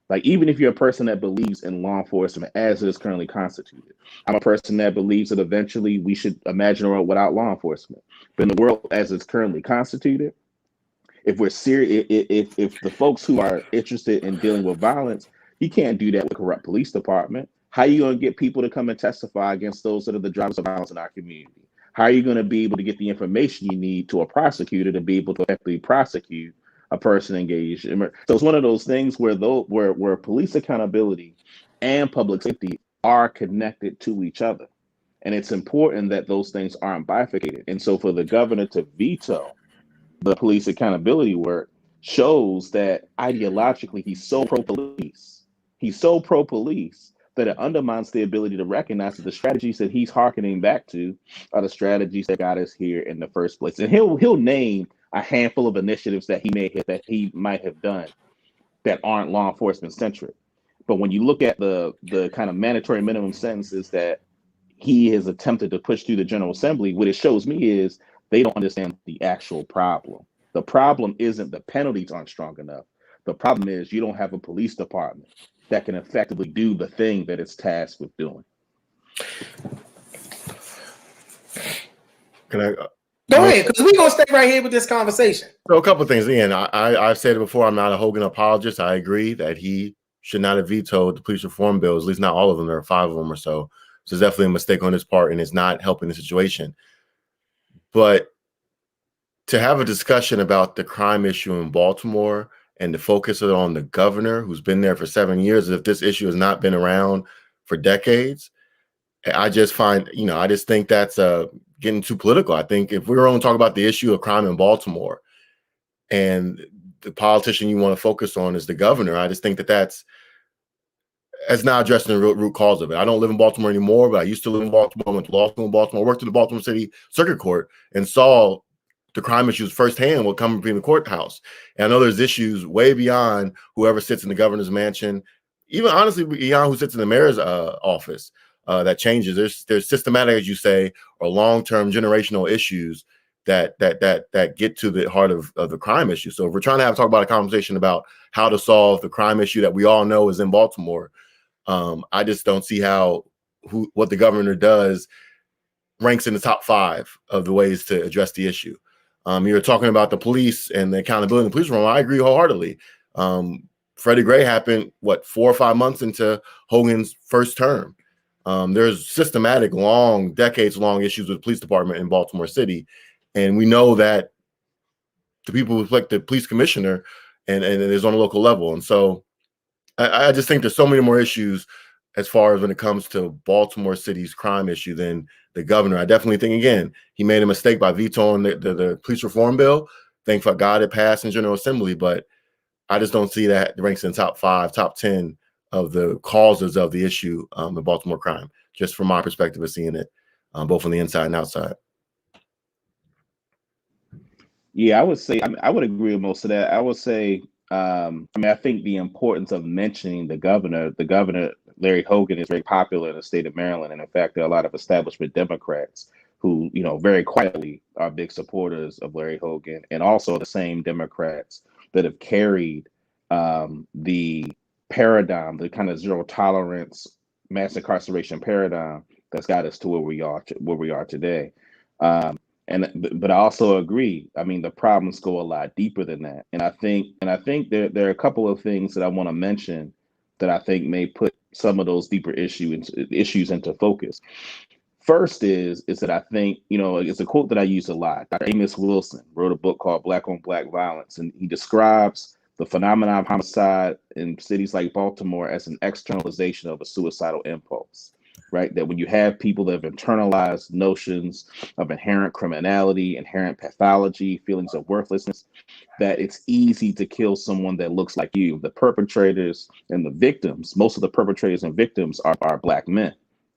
Like, even if you're a person that believes in law enforcement as it is currently constituted, I'm a person that believes that eventually we should imagine a world without law enforcement. But in the world as it's currently constituted, if we're serious, if the folks who are interested in dealing with violence, you can't do that with a corrupt police department. How are you going to get people to come and testify against those that are the drivers of violence in our community? How are you going to be able to get the information you need to a prosecutor to be able to effectively prosecute a person engaged in murder? So it's one of those things where police accountability and public safety are connected to each other. And it's important that those things aren't bifurcated. And so for the governor to veto the police accountability work shows that ideologically he's so pro-police. He's so pro-police that it undermines the ability to recognize that the strategies that he's hearkening back to are the strategies that got us here in the first place. And he'll name a handful of initiatives that he might have done that aren't law enforcement centric. But when you look at the kind of mandatory minimum sentences that he has attempted to push through the General Assembly, what it shows me is they don't understand the actual problem. The problem isn't the penalties aren't strong enough. The problem is you don't have a police department that can effectively do the thing that it's tasked with doing. Can I Go ahead, because we're going to stay right here with this conversation. So a couple of things. Again, I've said it before. I'm not a Hogan apologist. I agree that he should not have vetoed the police reform bills, at least not all of them. There are 5 of them or so. So it's definitely a mistake on his part, and it's not helping the situation. But to have a discussion about the crime issue in Baltimore and to focus it on the governor who's been there for 7 years, as if this issue has not been around for decades, I just find, I just think that's getting too political. I think if we're going to talk about the issue of crime in Baltimore and the politician you want to focus on is the governor, I just think that's not addressing the root cause of it. I don't live in Baltimore anymore, but I used to live in Baltimore. I went to law school in Baltimore, worked in the Baltimore City Circuit Court, and saw the crime issues firsthand what come between the courthouse. And I know there's issues way beyond whoever sits in the governor's mansion, even honestly beyond who sits in the mayor's office. That changes. There's systematic, as you say, or long-term generational issues that get to the heart of the crime issue. So if we're trying to talk about a conversation about how to solve the crime issue that we all know is in Baltimore, I just don't see how what the governor does ranks in the top 5 of the ways to address the issue. You're talking about the police and the accountability in the police reform. I agree wholeheartedly. Freddie Gray happened, 4 or 5 months into Hogan's first term. There's systematic, decades-long issues with the police department in Baltimore City. And we know that the people who elect the police commissioner and it is on a local level. And so I just think there's so many more issues as far as when it comes to Baltimore City's crime issue than the governor. I definitely think, again, he made a mistake by vetoing the police reform bill. Thank God it passed in General Assembly, but I just don't see that it ranks in top 5, top 10 of the causes of the issue in Baltimore crime, just from my perspective of seeing it, both on the inside and outside. Yeah, I would say, I would agree with most of that. I would say, I think the importance of mentioning the governor, Larry Hogan, is very popular in the state of Maryland. And in fact, there are a lot of establishment Democrats who, very quietly are big supporters of Larry Hogan, and also the same Democrats that have carried the paradigm, the kind of zero tolerance mass incarceration paradigm that's got us to where we are today. But I also agree. I mean, the problems go a lot deeper than that. And I think there are a couple of things that I want to mention that I think may put some of those deeper issues into focus. First is that I think, it's a quote that I use a lot. Dr. Amos Wilson wrote a book called Black on Black Violence, and he describes the phenomenon of homicide in cities like Baltimore as an externalization of a suicidal impulse, right? That when you have people that have internalized notions of inherent criminality, inherent pathology, feelings of worthlessness, that it's easy to kill someone that looks like you. The perpetrators and the victims, most of the perpetrators and victims are Black men,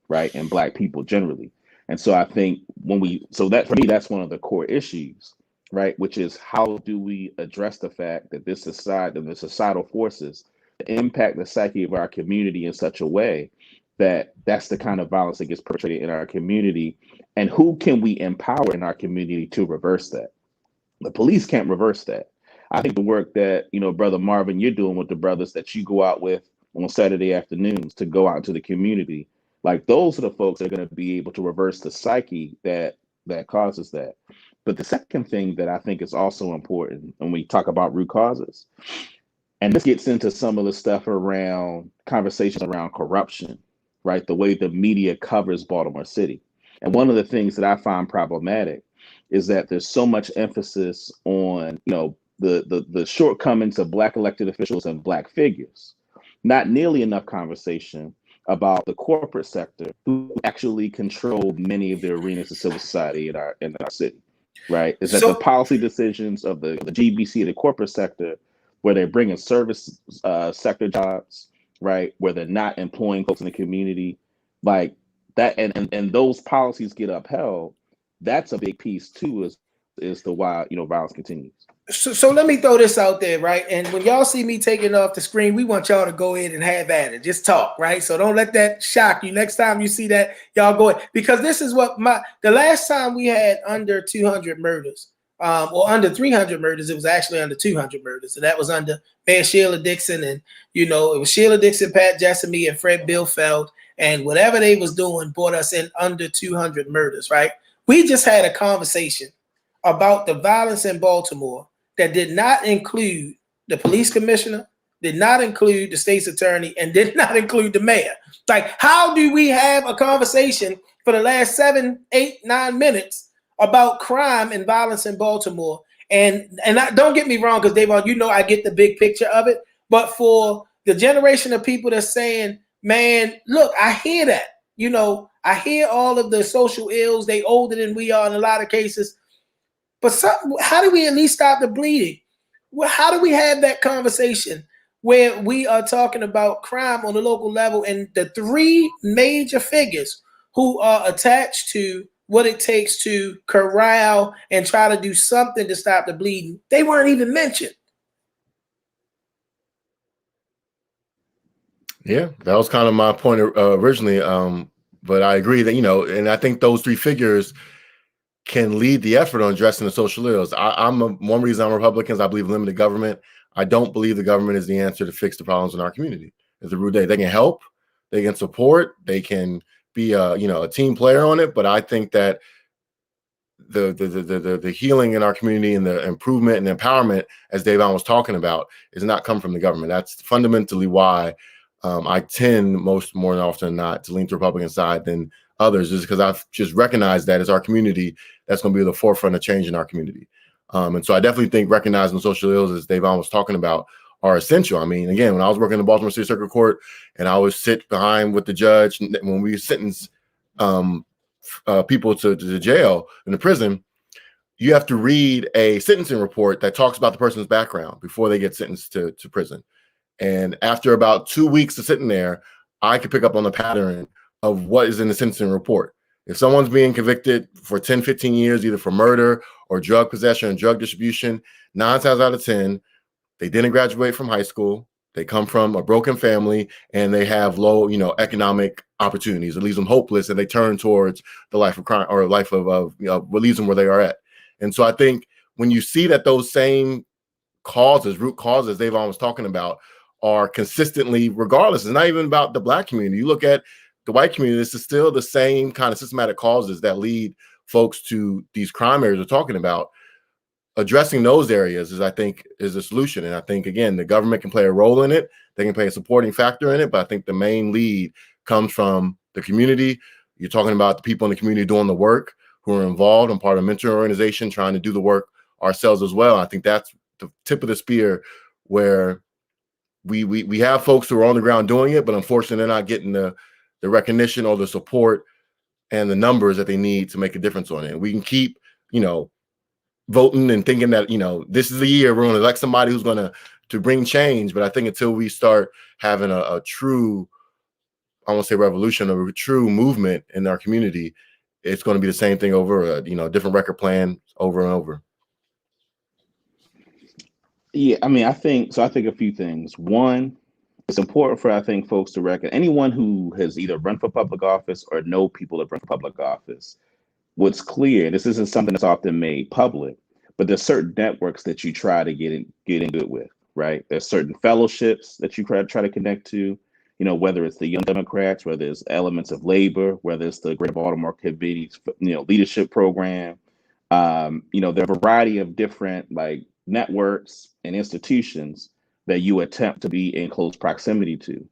right? And Black people generally. And so I think that for me, that's one of the core issues, right? Which is, how do we address the fact that the societal forces impact the psyche of our community in such a way that that's the kind of violence that gets perpetrated in our community, and who can we empower in our community to reverse that? The police can't reverse that. I think the work that, Brother Marvin, you're doing with the brothers that you go out with on Saturday afternoons to go out into the community, like, those are the folks that are going to be able to reverse the psyche that causes that. But the second thing that I think is also important when we talk about root causes, and this gets into some of the stuff around conversations around corruption, right? The way the media covers Baltimore City. And one of the things that I find problematic is that there's so much emphasis on, the shortcomings of Black elected officials and Black figures. Not nearly enough conversation about the corporate sector, who actually control many of the arenas of civil society in our city, right? Is that the policy decisions of the GBC, the corporate sector, where they're bringing service sector jobs, right, where they're not employing folks in the community, like that, and those policies get upheld. That's a big piece too, is the why violence continues. So let me throw this out there, right? And when y'all see me taking off the screen, we want y'all to go in and have at it. Just talk, right? So don't let that shock you. Next time you see that, y'all go in. Because this is what the last time we had under 200 murders, or under 300 murders, it was actually under 200 murders. And that was under Mayor Sheila Dixon. And, it was Sheila Dixon, Pat Jessamy, and Fred Billfeld. And whatever they was doing brought us in under 200 murders, right? We just had a conversation about the violence in Baltimore that did not include the police commissioner, did not include the state's attorney, and did not include the mayor. Like, how do we have a conversation for the last 7, 8, 9 minutes about crime and violence in Baltimore? And don't get me wrong, because Dayvon, I get the big picture of it. But for the generation of people that's saying, man, look, I hear that. I hear all of the social ills. They older than we are in a lot of cases. But how do we at least stop the bleeding? Well, how do we have that conversation where we are talking about crime on the local level and the three major figures who are attached to what it takes to corral and try to do something to stop the bleeding? They weren't even mentioned. Yeah, that was kind of my point originally. But I agree that, and I think those three figures can lead the effort on addressing the social ills. One reason I'm Republican is I believe in limited government. I don't believe the government is the answer to fix the problems in our community. It's a rude day. They can help, they can support, they can be a team player on it. But I think that the healing in our community and the improvement and the empowerment, as Dayvon was talking about, is not come from the government. That's fundamentally why I tend more often than not to lean to the Republican side than others, is because I've just recognized that as our community, that's going to be the forefront of change in our community. And so I definitely think recognizing the social ills, as Dayvon was talking about, are essential. I mean, again, when I was working in the Baltimore City Circuit Court and I would sit behind with the judge when we sentence people to jail in the prison, you have to read a sentencing report that talks about the person's background before they get sentenced to prison. And after about 2 weeks of sitting there, I could pick up on the pattern of what is in the sentencing report. If someone's being convicted for 10, 15 years, either for murder or drug possession and drug distribution, 9 times out of 10, they didn't graduate from high school. They come from a broken family and they have low, economic opportunities. It leaves them hopeless and they turn towards the life of crime or life of what leaves them where they are at. And so I think when you see that those same root causes Dayvon was talking about, are consistently, regardless, it's not even about the Black community. You look at the white community, this is still the same kind of systematic causes that lead folks to these crime areas we're talking about. Addressing those areas is a solution. And I think, again, the government can play a role in it. They can play a supporting factor in it. But I think the main lead comes from the community. You're talking about the people in the community doing the work, who are involved. I'm part of a mentoring organization trying to do the work ourselves as well. I think that's the tip of the spear, where we have folks who are on the ground doing it, but unfortunately they're not getting the recognition or the support and the numbers that they need to make a difference on it. We can keep, voting and thinking that, this is the year we're going to elect somebody who's going to bring change. But I think until we start having a true, I won't say revolution, or a true movement in our community, it's going to be the same thing over, different record plan over and over. Yeah, I mean, I think a few things. One, it's important for, I think, folks to reckon, anyone who has either run for public office or know people that run for public office, what's clear, this isn't something that's often made public, but there's certain networks that you try to get into it with, right? There's certain fellowships that you try to connect to, whether it's the Young Democrats, whether it's elements of labor, whether it's the Greater Baltimore Committee's, leadership program. There are a variety of different networks and institutions that you attempt to be in close proximity to.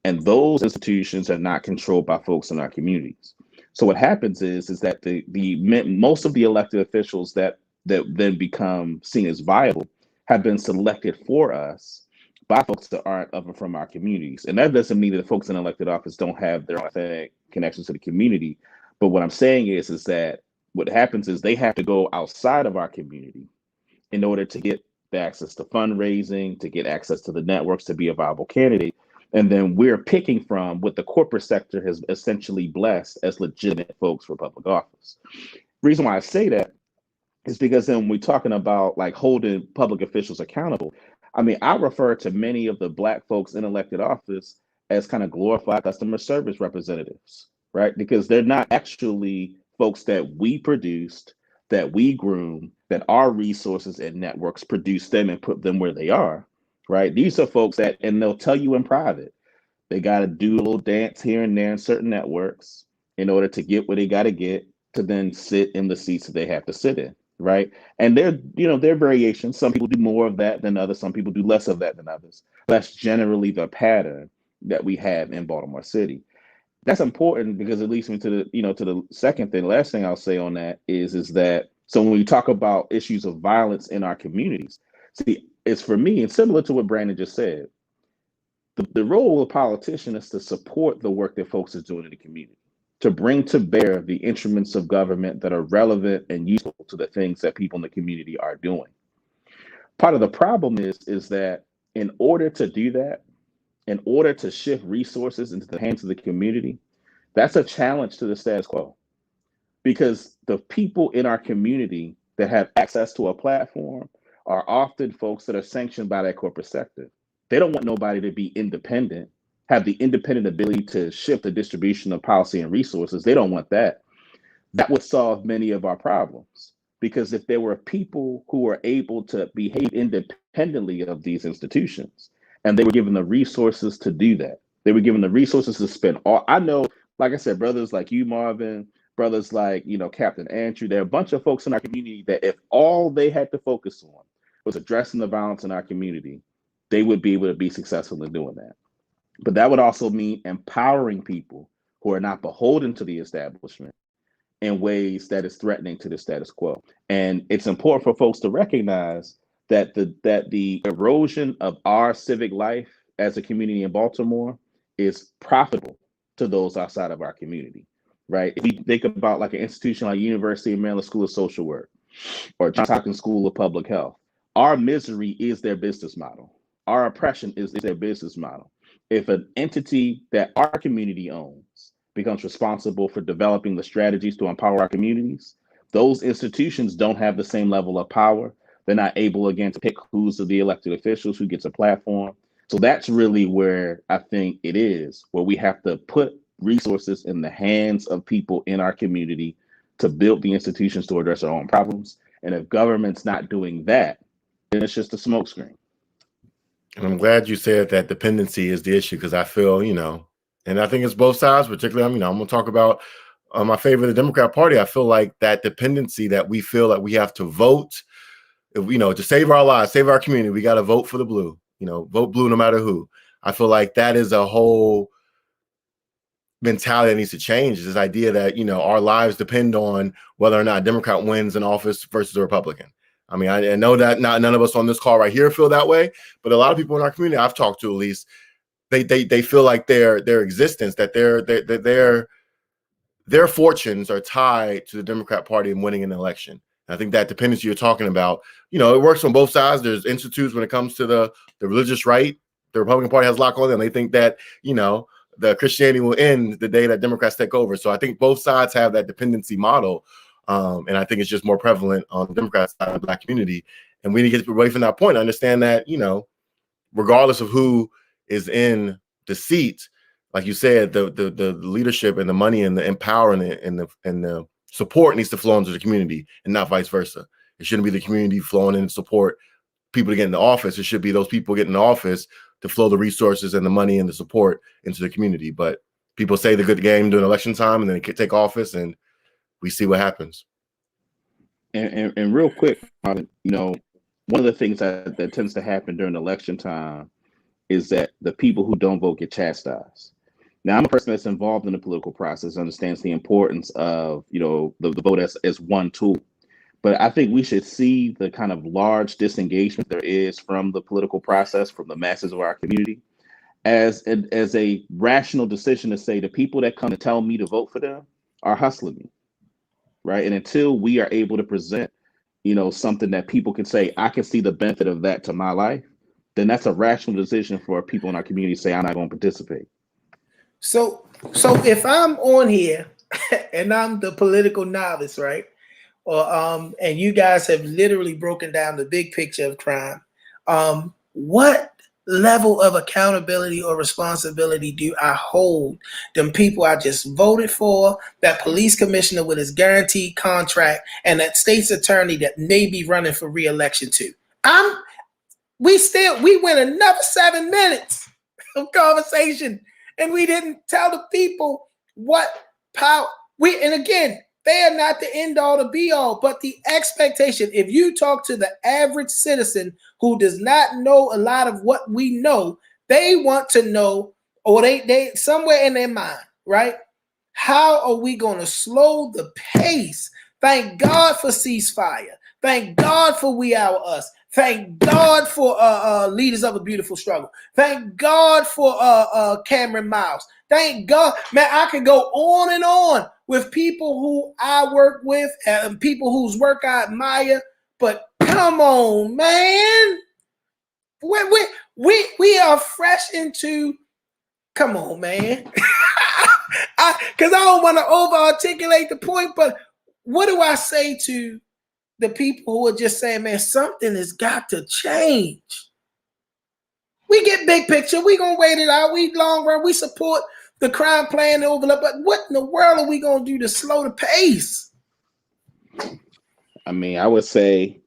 And those institutions are not controlled by folks in our communities. So what happens is that the most of the elected officials that then become seen as viable have been selected for us by folks that aren't from our communities. And that doesn't mean that the folks in elected office don't have their authentic connections to the community. But what I'm saying is that what happens is they have to go outside of our community in order to get the access to fundraising, to get access to the networks, to be a viable candidate. And then we're picking from what the corporate sector has essentially blessed as legitimate folks for public office. Reason why I say that is because then when we're talking about like holding public officials accountable, I mean, I refer to many of the black folks in elected office as kind of glorified customer service representatives, right? Because they're not actually folks that we produced, that we groomed, that our resources and networks produce them and put them where they are, right? These are folks that, and they'll tell you in private, they got to do a little dance here and there in certain networks in order to get what they got to get to then sit in the seats that they have to sit in, right? And there are variations. Some people do more of that than others. Some people do less of that than others. That's generally the pattern that we have in Baltimore City. That's important because it leads me to the second thing. Last thing I'll say on that is that so when we talk about issues of violence in our communities, see, it's for me and similar to what Brandon just said. The role of a politician is to support the work that folks are doing in the community, to bring to bear the instruments of government that are relevant and useful to the things that people in the community are doing. Part of the problem is that in order to do that, in order to shift resources into the hands of the community, that's a challenge to the status quo. Because the people in our community that have access to a platform are often folks that are sanctioned by that corporate sector. They don't want nobody to be independent, have the independent ability to shift the distribution of policy and resources. They don't want that. That would solve many of our problems. Because if there were people who were able to behave independently of these institutions, and they were given the resources to do that, they were given the resources to spend all, I know, like I said, brothers like you, Marvin, brothers like, Captain Andrew, there are a bunch of folks in our community that if all they had to focus on was addressing the violence in our community, they would be able to be successful in doing that. But that would also mean empowering people who are not beholden to the establishment in ways that is threatening to the status quo. And it's important for folks to recognize that the erosion of our civic life as a community in Baltimore is profitable to those outside of our community, right? If we think about like an institution like University of Maryland School of Social Work or Johns Hopkins School of Public Health, our misery is their business model. Our oppression is their business model. If an entity that our community owns becomes responsible for developing the strategies to empower our communities, those institutions don't have the same level of power. They're not able, again, to pick who's the elected officials, who gets a platform. So that's really where I think it is, where we have to put resources in the hands of people in our community to build the institutions to address our own problems. And if government's not doing that, then it's just a smokescreen. And I'm glad you said that dependency is the issue, because I feel, and I think it's both sides, particularly, I'm going to talk about my favorite, the Democrat Party. I feel like that dependency that we feel that we have to vote, if to save our lives, save our community, we got to vote for the blue, vote blue no matter who. I feel like that is a whole mentality that needs to change. This idea that, our lives depend on whether or not a Democrat wins an office versus a Republican. I mean, I know that none of us on this call right here feel that way, but a lot of people in our community I've talked to, at least, they feel like their existence, that their fortunes are tied to the Democrat Party and winning an election. And I think that dependency you're talking about, it works on both sides. There's institutes when it comes to the religious right. The Republican Party has a lock on them. They think that, the Christianity will end the day that Democrats take over. So I think both sides have that dependency model. And I think it's just more prevalent on the Democrat side of the Black community. And we need to get away from that point. Understand that, regardless of who is in the seat, like you said, the leadership and the money and the power and the support needs to flow into the community and not vice versa. It shouldn't be the community flowing in to support people to get in the office. It should be those people getting in the office to flow the resources and the money and the support into the community. But people say the good game during election time and then they take office and we see what happens. And real quick, one of the things that tends to happen during election time is that the people who don't vote get chastised. Now, I'm a person that's involved in the political process, understands the importance of, the vote as one tool. But I think we should see the kind of large disengagement there is from the political process, from the masses of our community, as a rational decision to say the people that come to tell me to vote for them are hustling me, right? And until we are able to present, something that people can say, I can see the benefit of that to my life, then that's a rational decision for people in our community to say, I'm not going to participate. So if I'm on here and I'm the political novice, right? and you guys have literally broken down the big picture of crime. What level of accountability or responsibility do I hold them people I just voted for, that police commissioner with his guaranteed contract, and that state's attorney that may be running for re-election too? We went another 7 minutes of conversation, and we didn't tell the people what power and again, they are not the end all to be all, but the expectation, if you talk to the average citizen who does not know a lot of what we know, they want to know, or they somewhere in their mind, right? How are we going to slow the pace? Thank God for ceasefire. Thank God for We Our Us. Thank God for Leaders of a Beautiful Struggle. Thank God for Cameron Miles. Thank God. Man, I could go on and on with people who I work with and people whose work I admire. But come on, man. We are fresh into, come on, man. Because I don't want to over-articulate the point, but what do I say to the people who are just saying, man, something has got to change? We get big picture. We going to wait it out. We long run. We support the crime plan overlook. But what in the world are we going to do to slow the pace? I mean, I would say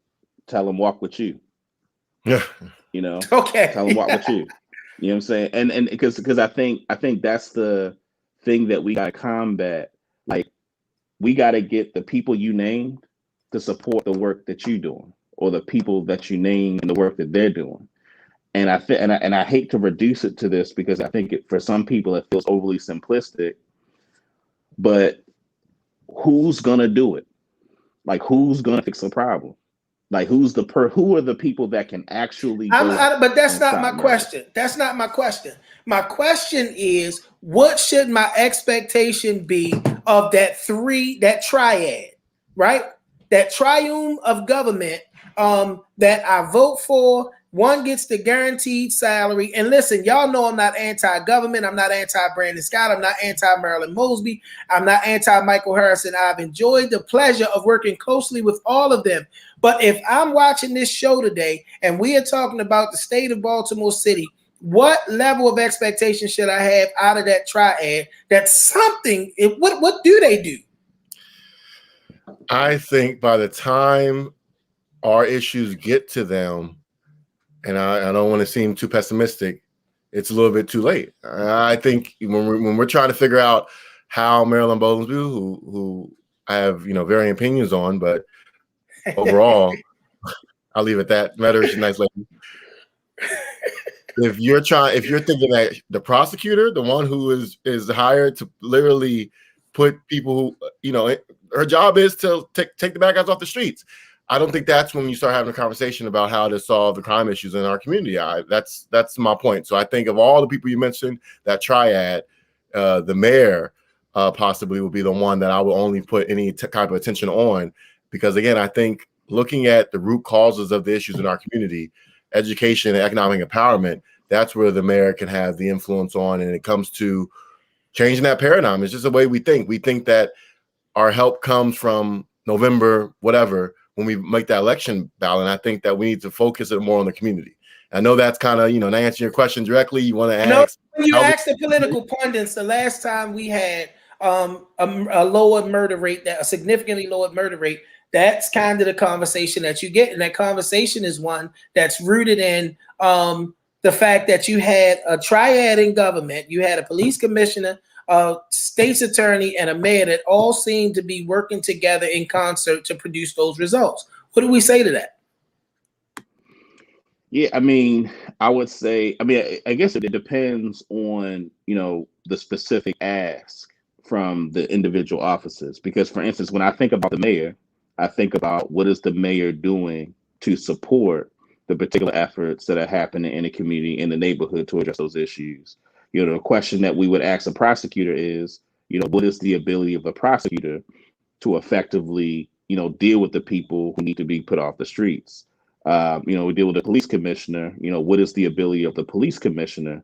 tell them walk with you. Yeah. You know, okay. Tell them walk with you. You know what I'm saying? And because I think that's the thing that we got to combat. Like, we got to get the people you named to support the work that you're doing, or the people that you name and the work that they're doing. And I hate to reduce it to this, because I think for some people it feels overly simplistic. But who's gonna do it? Like, who's gonna fix the problem? Like, who are the people that can actually? But that's not my question. That's not my question. My question is, what should my expectation be of that triad, right? That triume of government that I vote for. One gets the guaranteed salary. And listen, y'all know I'm not anti-government. I'm not anti-Brandon Scott. I'm not anti-Marilyn Mosby. I'm not anti-Michael Harrison. I've enjoyed the pleasure of working closely with all of them. But if I'm watching this show today and we are talking about the state of Baltimore City, what level of expectation should I have out of that triad? That's something. What do they do? I think by the time our issues get to them, and I don't want to seem too pessimistic, it's a little bit too late. I think when we're trying to figure out how Marilyn Bowlesby, who I have varying opinions on, but overall, I'll leave it at that. Met her, she's a nice lady. If you're thinking that the prosecutor, the one who is hired to literally put people who her job is to take the bad guys off the streets, I don't think that's when you start having a conversation about how to solve the crime issues in our community. That's my point. So I think of all the people you mentioned, that triad, the mayor possibly would be the one that I would only put any type of attention on, because again, I think looking at the root causes of the issues in our community, education and economic empowerment, that's where the mayor can have the influence on. And it comes to changing that paradigm. It's just the way we think. We think that our help comes from November, whatever, when we make that election ballot. And I think that we need to focus it more on the community. I know that's kind of, not answering your question directly. You want to ask. You asked the political pundits the last time we had a lower murder rate, a significantly lowered murder rate. That's kind of the conversation that you get. And that conversation is one that's rooted in the fact that you had a triad in government. You had a police commissioner, a state's attorney, and a mayor that all seemed to be working together in concert to produce those results. What do we say to that? Yeah, I mean, I would say, I guess it depends on, the specific ask from the individual offices. Because, for instance, when I think about the mayor, I think about what is the mayor doing to support the particular efforts that are happening in the community, in the neighborhood, to address those issues. The question that we would ask a prosecutor is, what is the ability of a prosecutor to effectively, deal with the people who need to be put off the streets? We deal with the police commissioner. What is the ability of the police commissioner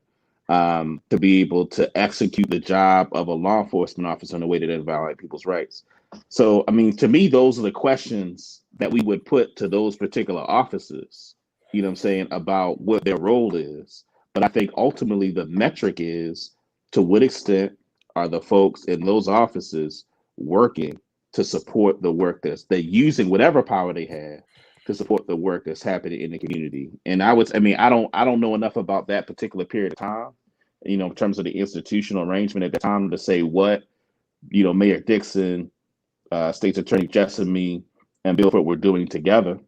to be able to execute the job of a law enforcement officer in a way that doesn't violate people's rights? So, I mean, to me, those are the questions that we would put to those particular officers, you know what I'm saying, about what their role is. But I think ultimately the metric is to what extent are the folks in those offices working to support the work they're using whatever power they have to support the work that's happening in the community. And I don't know enough about that particular period of time, you know, in terms of the institutional arrangement at the time to say what, you know, Mayor Dixon, State's Attorney Jessamy, and Bilford were doing together,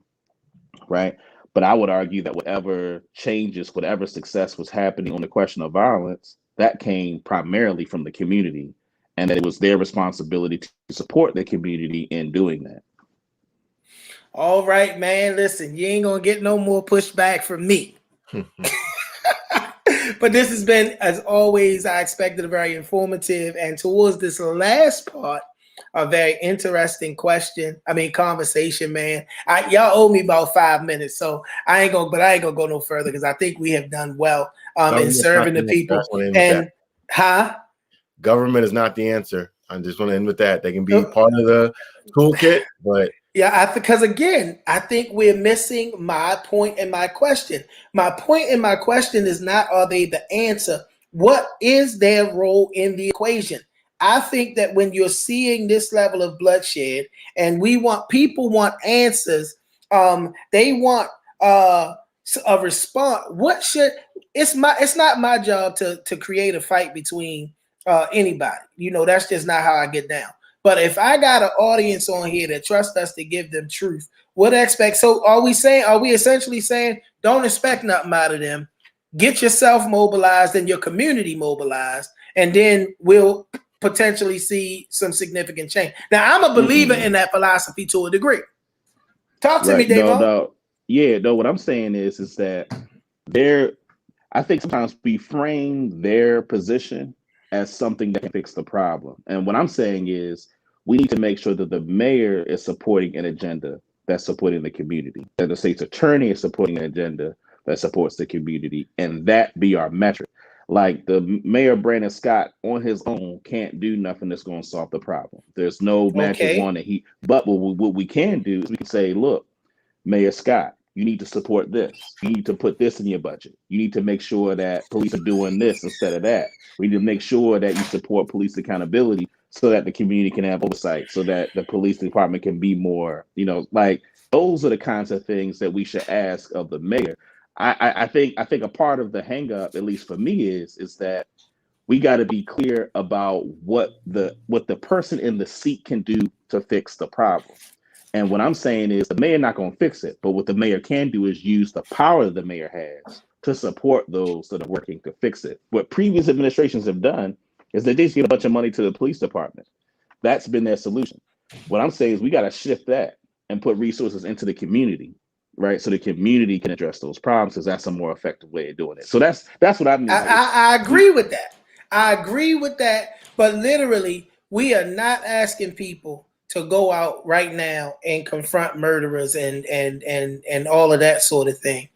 right? But I would argue that whatever changes, whatever success was happening on the question of violence, that came primarily from the community, and that it was their responsibility to support the community in doing that. All right, man. Listen, you ain't gonna get no more pushback from me. But this has been, as always, I expected, a very informative, and towards this last part, a very interesting conversation, man. Y'all owe me about 5 minutes, so I ain't gonna go no further because I think we have done well in serving the people. And government is not the answer. I just want to end with that. They can be part of the toolkit, but yeah, because again, I think we're missing my point and my question. My point and my question is not, are they the answer? What is their role in the equation? I think that when you're seeing this level of bloodshed, and people want answers, they want a response. It's not my job to create a fight between anybody. You know, that's just not how I get down. But if I got an audience on here that trusts us to give them truth, so are we essentially saying don't expect nothing out of them? Get yourself mobilized and your community mobilized, and then we'll potentially see some significant change. Now, I'm a believer in that philosophy to a degree. Talk to me, Dayvon. No, what I'm saying is that I think sometimes we frame their position as something that can fix the problem. And what I'm saying is we need to make sure that the mayor is supporting an agenda that's supporting the community, that the state's attorney is supporting an agenda that supports the community, and that be our metric. Like the mayor, Brandon Scott, on his own can't do nothing that's going to solve the problem. There's no magic wand but what we can do is we can say, look, Mayor Scott, you need to support this. You need to put this in your budget. You need to make sure that police are doing this instead of that. We need to make sure that you support police accountability so that the community can have oversight, so that the police department can be more, you know, like those are the kinds of things that we should ask of the mayor. I think a part of the hang up, at least for me, is that we got to be clear about what the person in the seat can do to fix the problem. And what I'm saying is the mayor not going to fix it, but what the mayor can do is use the power the mayor has to support those that are working to fix it. What previous administrations have done is they just give a bunch of money to the police department. That's been their solution. What I'm saying is we got to shift that and put resources into the community, right? So the community can address those problems, because that's a more effective way of doing it. So that's what I mean. I agree with that. I agree with that. But literally, we are not asking people to go out right now and confront murderers and all of that sort of thing.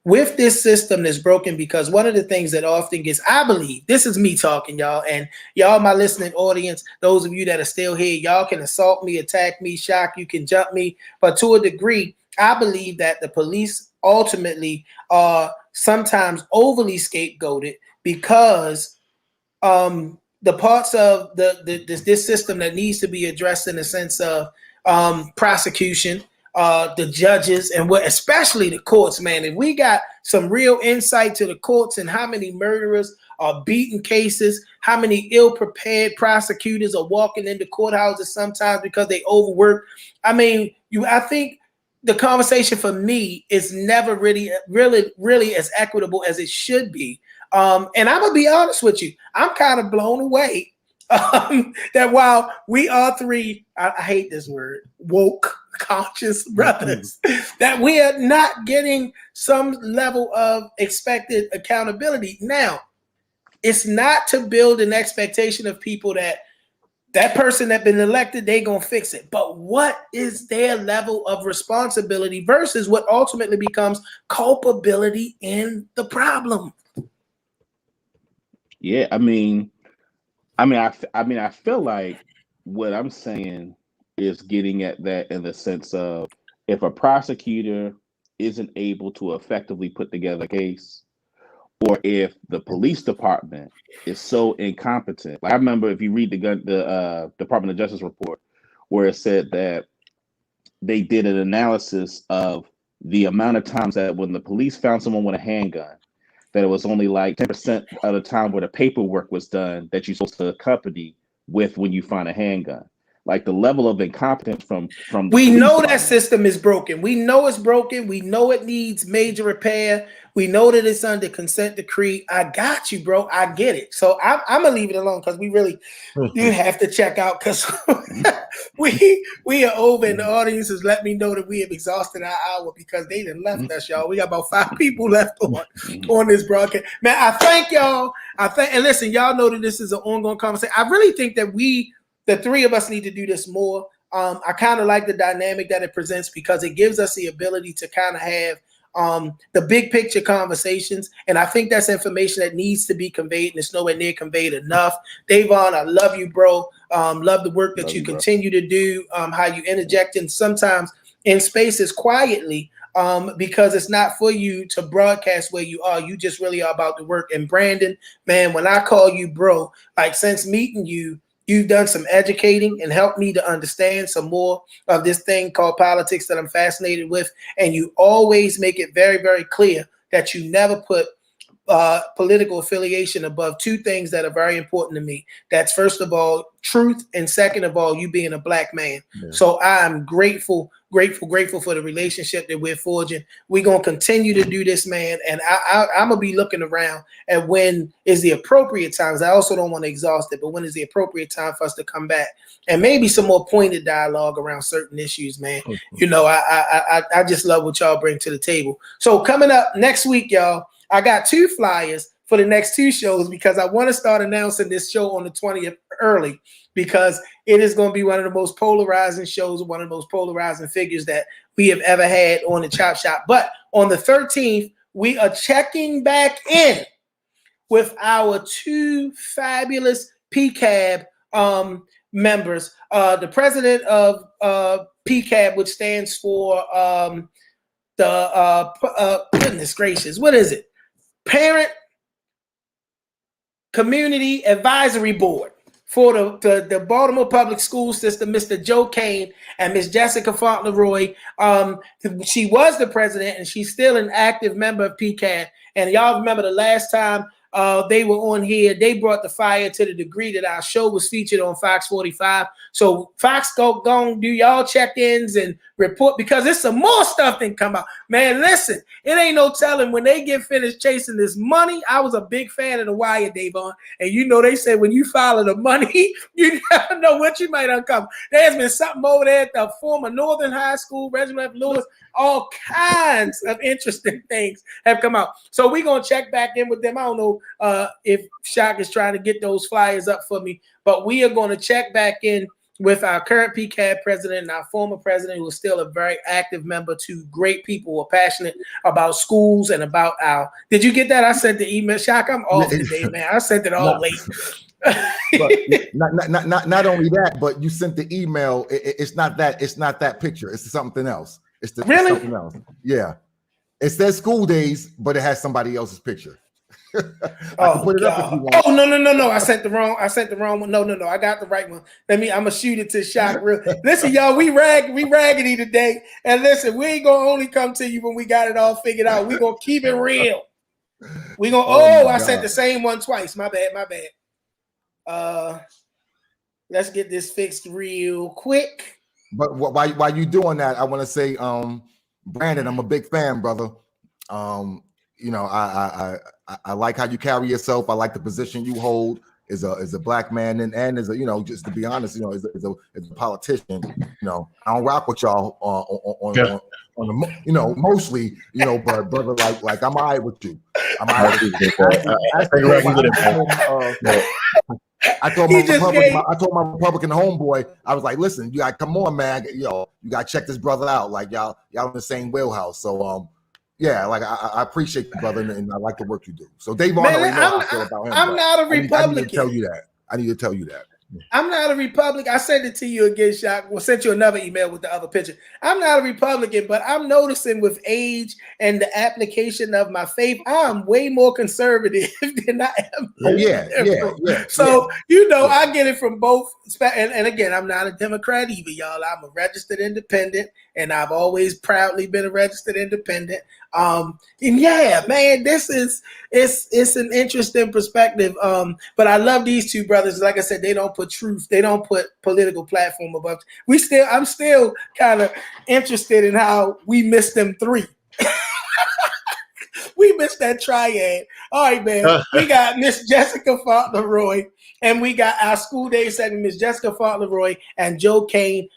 With this system that's broken, because one of the things that often gets, I believe, this is me talking, y'all, and y'all, my listening audience, those of you that are still here, y'all can assault me, attack me, shock, you can jump me, but to a degree, I believe that the police ultimately are sometimes overly scapegoated because the parts of this system that needs to be addressed in the sense of prosecution, the judges, and especially the courts, man. If we got some real insight to the courts and how many murderers are beaten cases, how many ill-prepared prosecutors are walking into courthouses sometimes because they overwork. I mean, I think the conversation for me is never really as equitable as it should be. And I'm gonna be honest with you, I'm kind of blown away that while we are three, I hate this word, woke, conscious brothers, that we are not getting some level of expected accountability. Now, it's not to build an expectation of people that person that been elected, they gonna fix it. But what is their level of responsibility versus what ultimately becomes culpability in the problem? Yeah, I feel like what I'm saying is getting at that in the sense of if a prosecutor isn't able to effectively put together a case, or if the police department is so incompetent. Like I remember if you read the Department of Justice report, where it said that they did an analysis of the amount of times that when the police found someone with a handgun, that it was only like 10% of the time where the paperwork was done that you're supposed to accompany with when you find a handgun. Like the level of incompetence from we know that system is broken. We know it's broken. We know it needs major repair. We know that it's under consent decree. I got you, bro. I get it. So I'm gonna leave it alone because we really you have to check out because we are over and the audience has let me know that we have exhausted our hour because they done left us, y'all. We got about 5 people left on this broadcast. Man, I thank y'all. And listen, y'all know that this is an ongoing conversation. I really think that the 3 of us need to do this more. I kind of like the dynamic that it presents because it gives us the ability to kind of have the big picture conversations. And I think that's information that needs to be conveyed and it's nowhere near conveyed enough. Dayvon, I love you, bro. Love the work that you continue to do, how you interject in sometimes in spaces quietly because it's not for you to broadcast where you are. You just really are about the work. And Brandon, man, when I call you bro, like since meeting you, you've done some educating and helped me to understand some more of this thing called politics that I'm fascinated with. And you always make it very, very clear that you never put political affiliation above 2 things that are very important to me. That's first of all, truth. And second of all, you being a Black man. Yeah. So I'm grateful for the relationship that we're forging. We're going to continue to do this, man. And I'm going to be looking around at when is the appropriate times. I also don't want to exhaust it, but when is the appropriate time for us to come back and maybe some more pointed dialogue around certain issues, man. You know, I just love what y'all bring to the table. So coming up next week, y'all, I got 2 flyers for the next 2 shows because I want to start announcing this show on the 20th early because it is going to be one of the most polarizing shows, one of the most polarizing figures that we have ever had on the Chop Shop. But on the 13th, we are checking back in with our 2 fabulous PCAB members. The president of PCAB, which stands for goodness gracious, what is it? Parent Community Advisory Board for the Baltimore Public School System, Mr. Joe Kane and Miss Jessica Fauntleroy. She was the president and she's still an active member of PCAB. And y'all remember the last time they were on here, they brought the fire to the degree that our show was featured on Fox 45. So Fox go do y'all check-ins and report because there's some more stuff that come out. Man, listen, it ain't no telling when they get finished chasing this money. I was a big fan of The Wire, Dayvon. And you know they say when you follow the money, you never know what you might uncover. There's been something over there at the former Northern High School, Reginald F. Lewis. All kinds of interesting things have come out. So we're going to check back in with them. I don't know if Shaka is trying to get those flyers up for me, but we are going to check back in with our current PCAB president and our former president, who is still a very active member. 2 great people who are passionate about schools and about our. Did you get that? I sent the email. Shaka, I'm off today, man. I sent it all late. But not only that, but you sent the email. It's not that picture. It's something else. It's something else. Yeah. It says school days, but it has somebody else's picture. I can put it up if you want. Oh no. I sent the wrong one. No. I got the right one. I'm gonna shoot it to Shaq real. Listen, y'all, we raggedy today. And listen, we ain't gonna only come to you when we got it all figured out. We gonna keep it real. We gonna I sent the same one twice. My bad. Let's get this fixed real quick. But while you doing that, I want to say, Brandon, I'm a big fan, brother. You know, I like how you carry yourself. I like the position you hold as a Black man and as a, you know, just to be honest, you know, as a politician. You know, I don't rock with y'all on the, you know, mostly, you know, but brother, like I'm all right with you. I'm all right with you. I told my Republican homeboy, I was like, listen, you got come on, man, you got to check this brother out. Like y'all in the same wheelhouse. So yeah, like I appreciate you, brother, and I like the work you do. So Dayvon, I'm not a Republican. I need to tell you that. I'm not a Republican. I sent it to you again, Shaq. We'll send you another email with the other picture. I'm not a Republican, but I'm noticing with age and the application of my faith, I'm way more conservative than I am. Oh, yeah. So, you know, I get it from both. And again, I'm not a Democrat either, y'all. I'm a registered independent, and I've always proudly been a registered independent. And yeah, man, this is it's an interesting perspective. But I love these two brothers. Like I said, they don't put truth, they don't put political platform above. I'm still kind of interested in how we missed them three. We missed that triad. All right, man. We got Miss Jessica Fauntleroy, and we got our school day segment, Miss Jessica Fauntleroy and Joe Kane,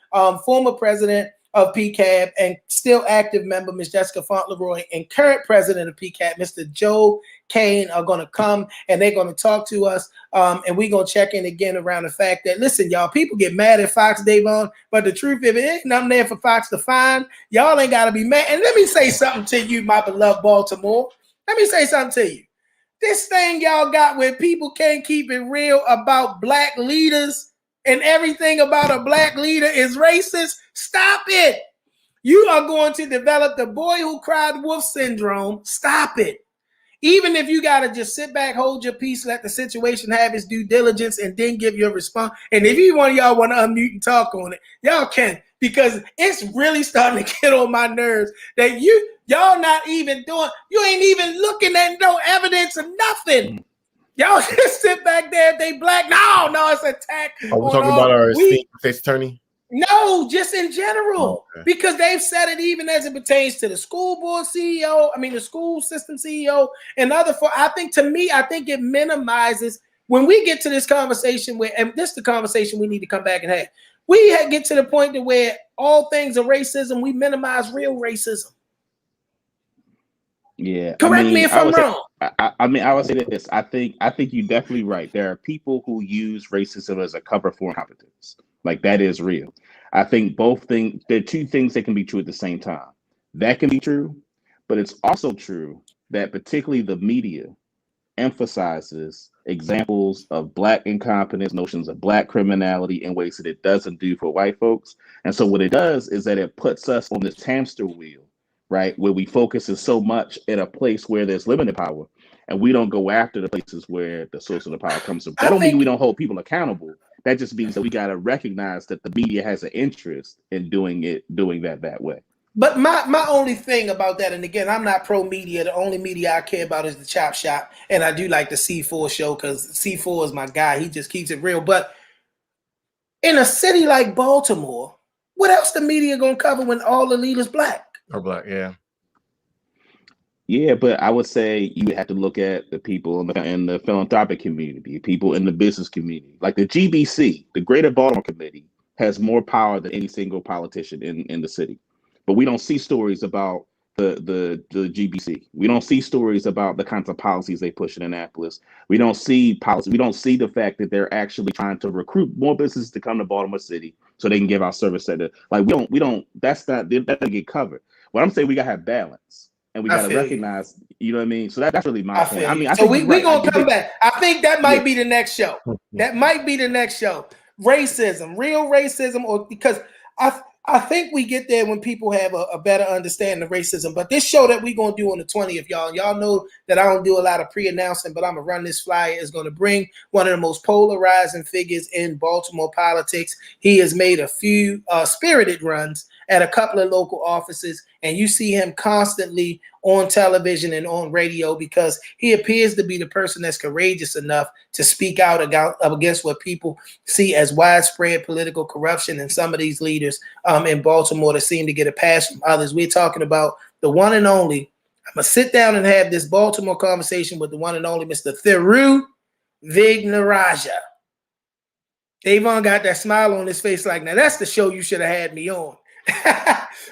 former president of PCAB and still active member, Miss Jessica Fauntleroy, and current president of PCAB, Mr. Joe Kane, are going to come and they're going to talk to us. And we're going to check in again around the fact that, listen, y'all, people get mad at Fox, Dayvon, but the truth, if it ain't nothing there for Fox to find, y'all ain't got to be mad. And let me say something to you, my beloved Baltimore. Let me say something to you. This thing y'all got where people can't keep it real about black leaders and everything about a black leader is racist. Stop it. You are going to develop the boy who cried wolf syndrome. Stop it. Even if you got to just sit back, hold your peace, let the situation have its due diligence, and then give your response. And if you want, y'all want to unmute and talk on it, y'all can, because it's really starting to get on my nerves that y'all not even doing, you ain't even looking at no evidence of nothing. Y'all just sit back there. If they black, no, it's attack. Are we talking about our esteemed state's attorney? No, just in general, because they've said it even as it pertains to the school board CEO, the school system CEO, and I think it minimizes when we get to this conversation and this is the conversation we need to come back and have. We get to the point to where all things are racism, we minimize real racism. Yeah. Correct me if I'm wrong. I would say this. I think you're definitely right. There are people who use racism as a cover for incompetence. Like, that is real. I think there are two things that can be true at the same time. That can be true, but it's also true that particularly the media emphasizes examples of black incompetence, notions of black criminality in ways that it doesn't do for white folks. And so what it does is that it puts us on this hamster wheel, right, where we focus so much at a place where there's limited power, and we don't go after the places where the source of the power comes from. That don't mean we don't hold people accountable. That just means that we got to recognize that the media has an interest in doing that way. But my only thing about that, and again, I'm not pro media. The only media I care about is the Chop Shop, and I do like the C4 show because C4 is my guy. He just keeps it real. But in a city like Baltimore, what else the media gonna cover when all the leaders black? Or black, yeah. Yeah, but I would say you have to look at the people in the philanthropic community, people in the business community. Like the GBC, the Greater Baltimore Committee, has more power than any single politician in the city. But we don't see stories about the GBC. We don't see stories about the kinds of policies they push in Annapolis. We don't see policy. We don't see the fact that they're actually trying to recruit more businesses to come to Baltimore City so they can give our service center. Like we don't. That doesn't get covered. What I'm saying, we gotta have balance. And we got to recognize, you know what I mean? So that's really my point. I so we're going to come back. I think that might be the next show. That might be the next show. Racism, real racism, or because I think we get there when people have a better understanding of racism. But this show that we're going to do on the 20th, y'all know that I don't do a lot of pre-announcing, but I'm going to run this flyer. Is going to bring one of the most polarizing figures in Baltimore politics. He has made a few spirited runs at a couple of local offices, and you see him constantly on television and on radio because he appears to be the person that's courageous enough to speak out against what people see as widespread political corruption in some of these leaders in Baltimore that seem to get a pass from others. We're talking about the one and only. I'm going to sit down and have this Baltimore conversation with the one and only Mr. Thiru Vignarajah. Dayvon got that smile on his face like, now that's the show you should have had me on.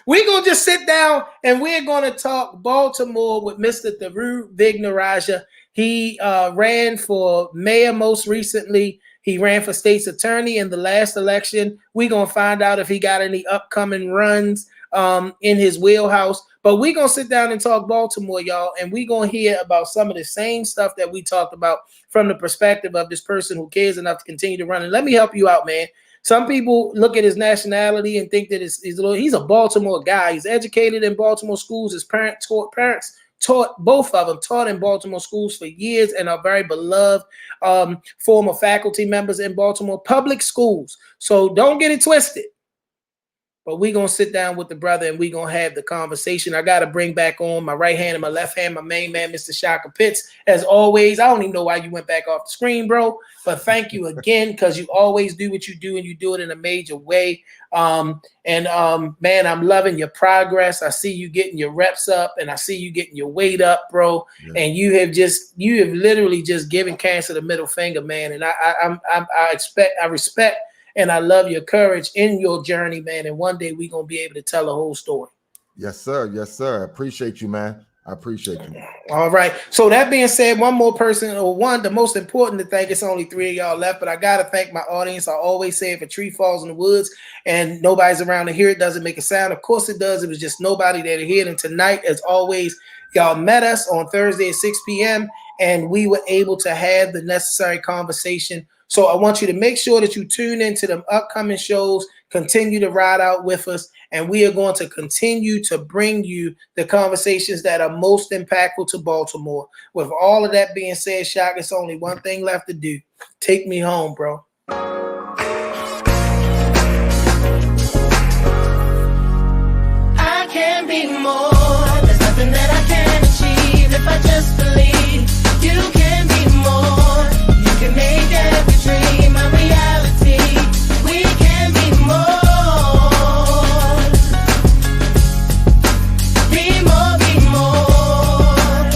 We're going to just sit down and we're going to talk Baltimore with Mr. Thiru Vignarajah. He ran for mayor most recently. He ran for state's attorney in the last election. We're going to find out if he got any upcoming runs in his wheelhouse. But we're going to sit down and talk Baltimore, y'all, and we're going to hear about some of the same stuff that we talked about from the perspective of this person who cares enough to continue to run. And let me help you out, man. Some people look at his nationality and think that he's a Baltimore guy. He's educated in Baltimore schools. His parents taught both of them, taught in Baltimore schools for years and are very beloved former faculty members in Baltimore public schools. So don't get it twisted. But we're going to sit down with the brother and we're going to have the conversation. I got to bring back on my right hand and my left hand, my main man, Mr. Shaka Pitts. As always, I don't even know why you went back off the screen, bro. But thank you again, because you always do what you do and you do it in a major way. Man, I'm loving your progress. I see you getting your reps up and I see you getting your weight up, bro. Yeah. And you have literally just given cancer the middle finger, man. And I respect and I love your courage in your journey, man. And one day we're going to be able to tell the whole story. Yes, sir. Yes, sir. I appreciate you, man. I appreciate you. All right. So that being said, one more person, the most important to thank. It's only 3 of y'all left, but I got to thank my audience. I always say if a tree falls in the woods and nobody's around to hear it, doesn't make a sound. Of course it does. It was just nobody there to hear it. And tonight, as always, y'all met us on Thursday at 6 p.m. and we were able to have the necessary conversation. So I want you to make sure that you tune into the upcoming shows, continue to ride out with us, and we are going to continue to bring you the conversations that are most impactful to Baltimore. With all of that being said, Shaq, it's only one thing left to do. Take me home, bro. I can be more. There's nothing that I can't achieve if I just believe. You can be more. You can make every dream a reality. We can be more. Be more, be more.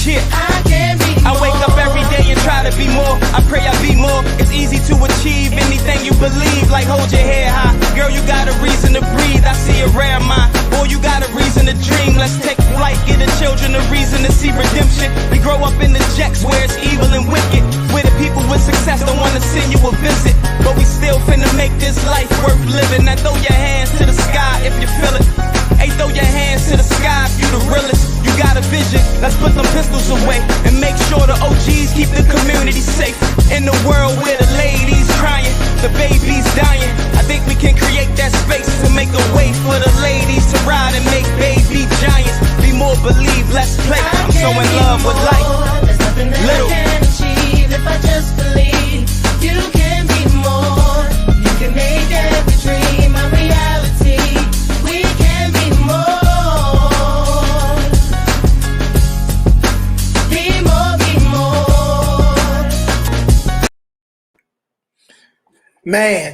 Yeah. I can be more. I wake up every day and try to be more. I pray I be more. It's easy to achieve anything you believe. Like hold your head high. Girl, you got a reason to breathe. I see a rare mind. Boy, you got a reason to dream. Let's take flight. Give the children a reason to see redemption. We grow up in the jacks where it's evil and wicked. Where the people with success don't want to send you a visit. But we still finna make this life worth living. Now throw your hands to the sky if you feel it. Hey, throw your hands to the sky if you the realest. You got a vision. Let's put them pistols away and make sure the OGs keep the community safe. In the world where the ladies crying, the babies dying, I think we can create that space to make a way for the ladies to ride and make baby giants. Be more, believe, let's play. I'm so in love with life. There's nothing that I can't achieve if I just believe. You can be more. You can make every dream a reality. We can be more. Be more, be more. Man,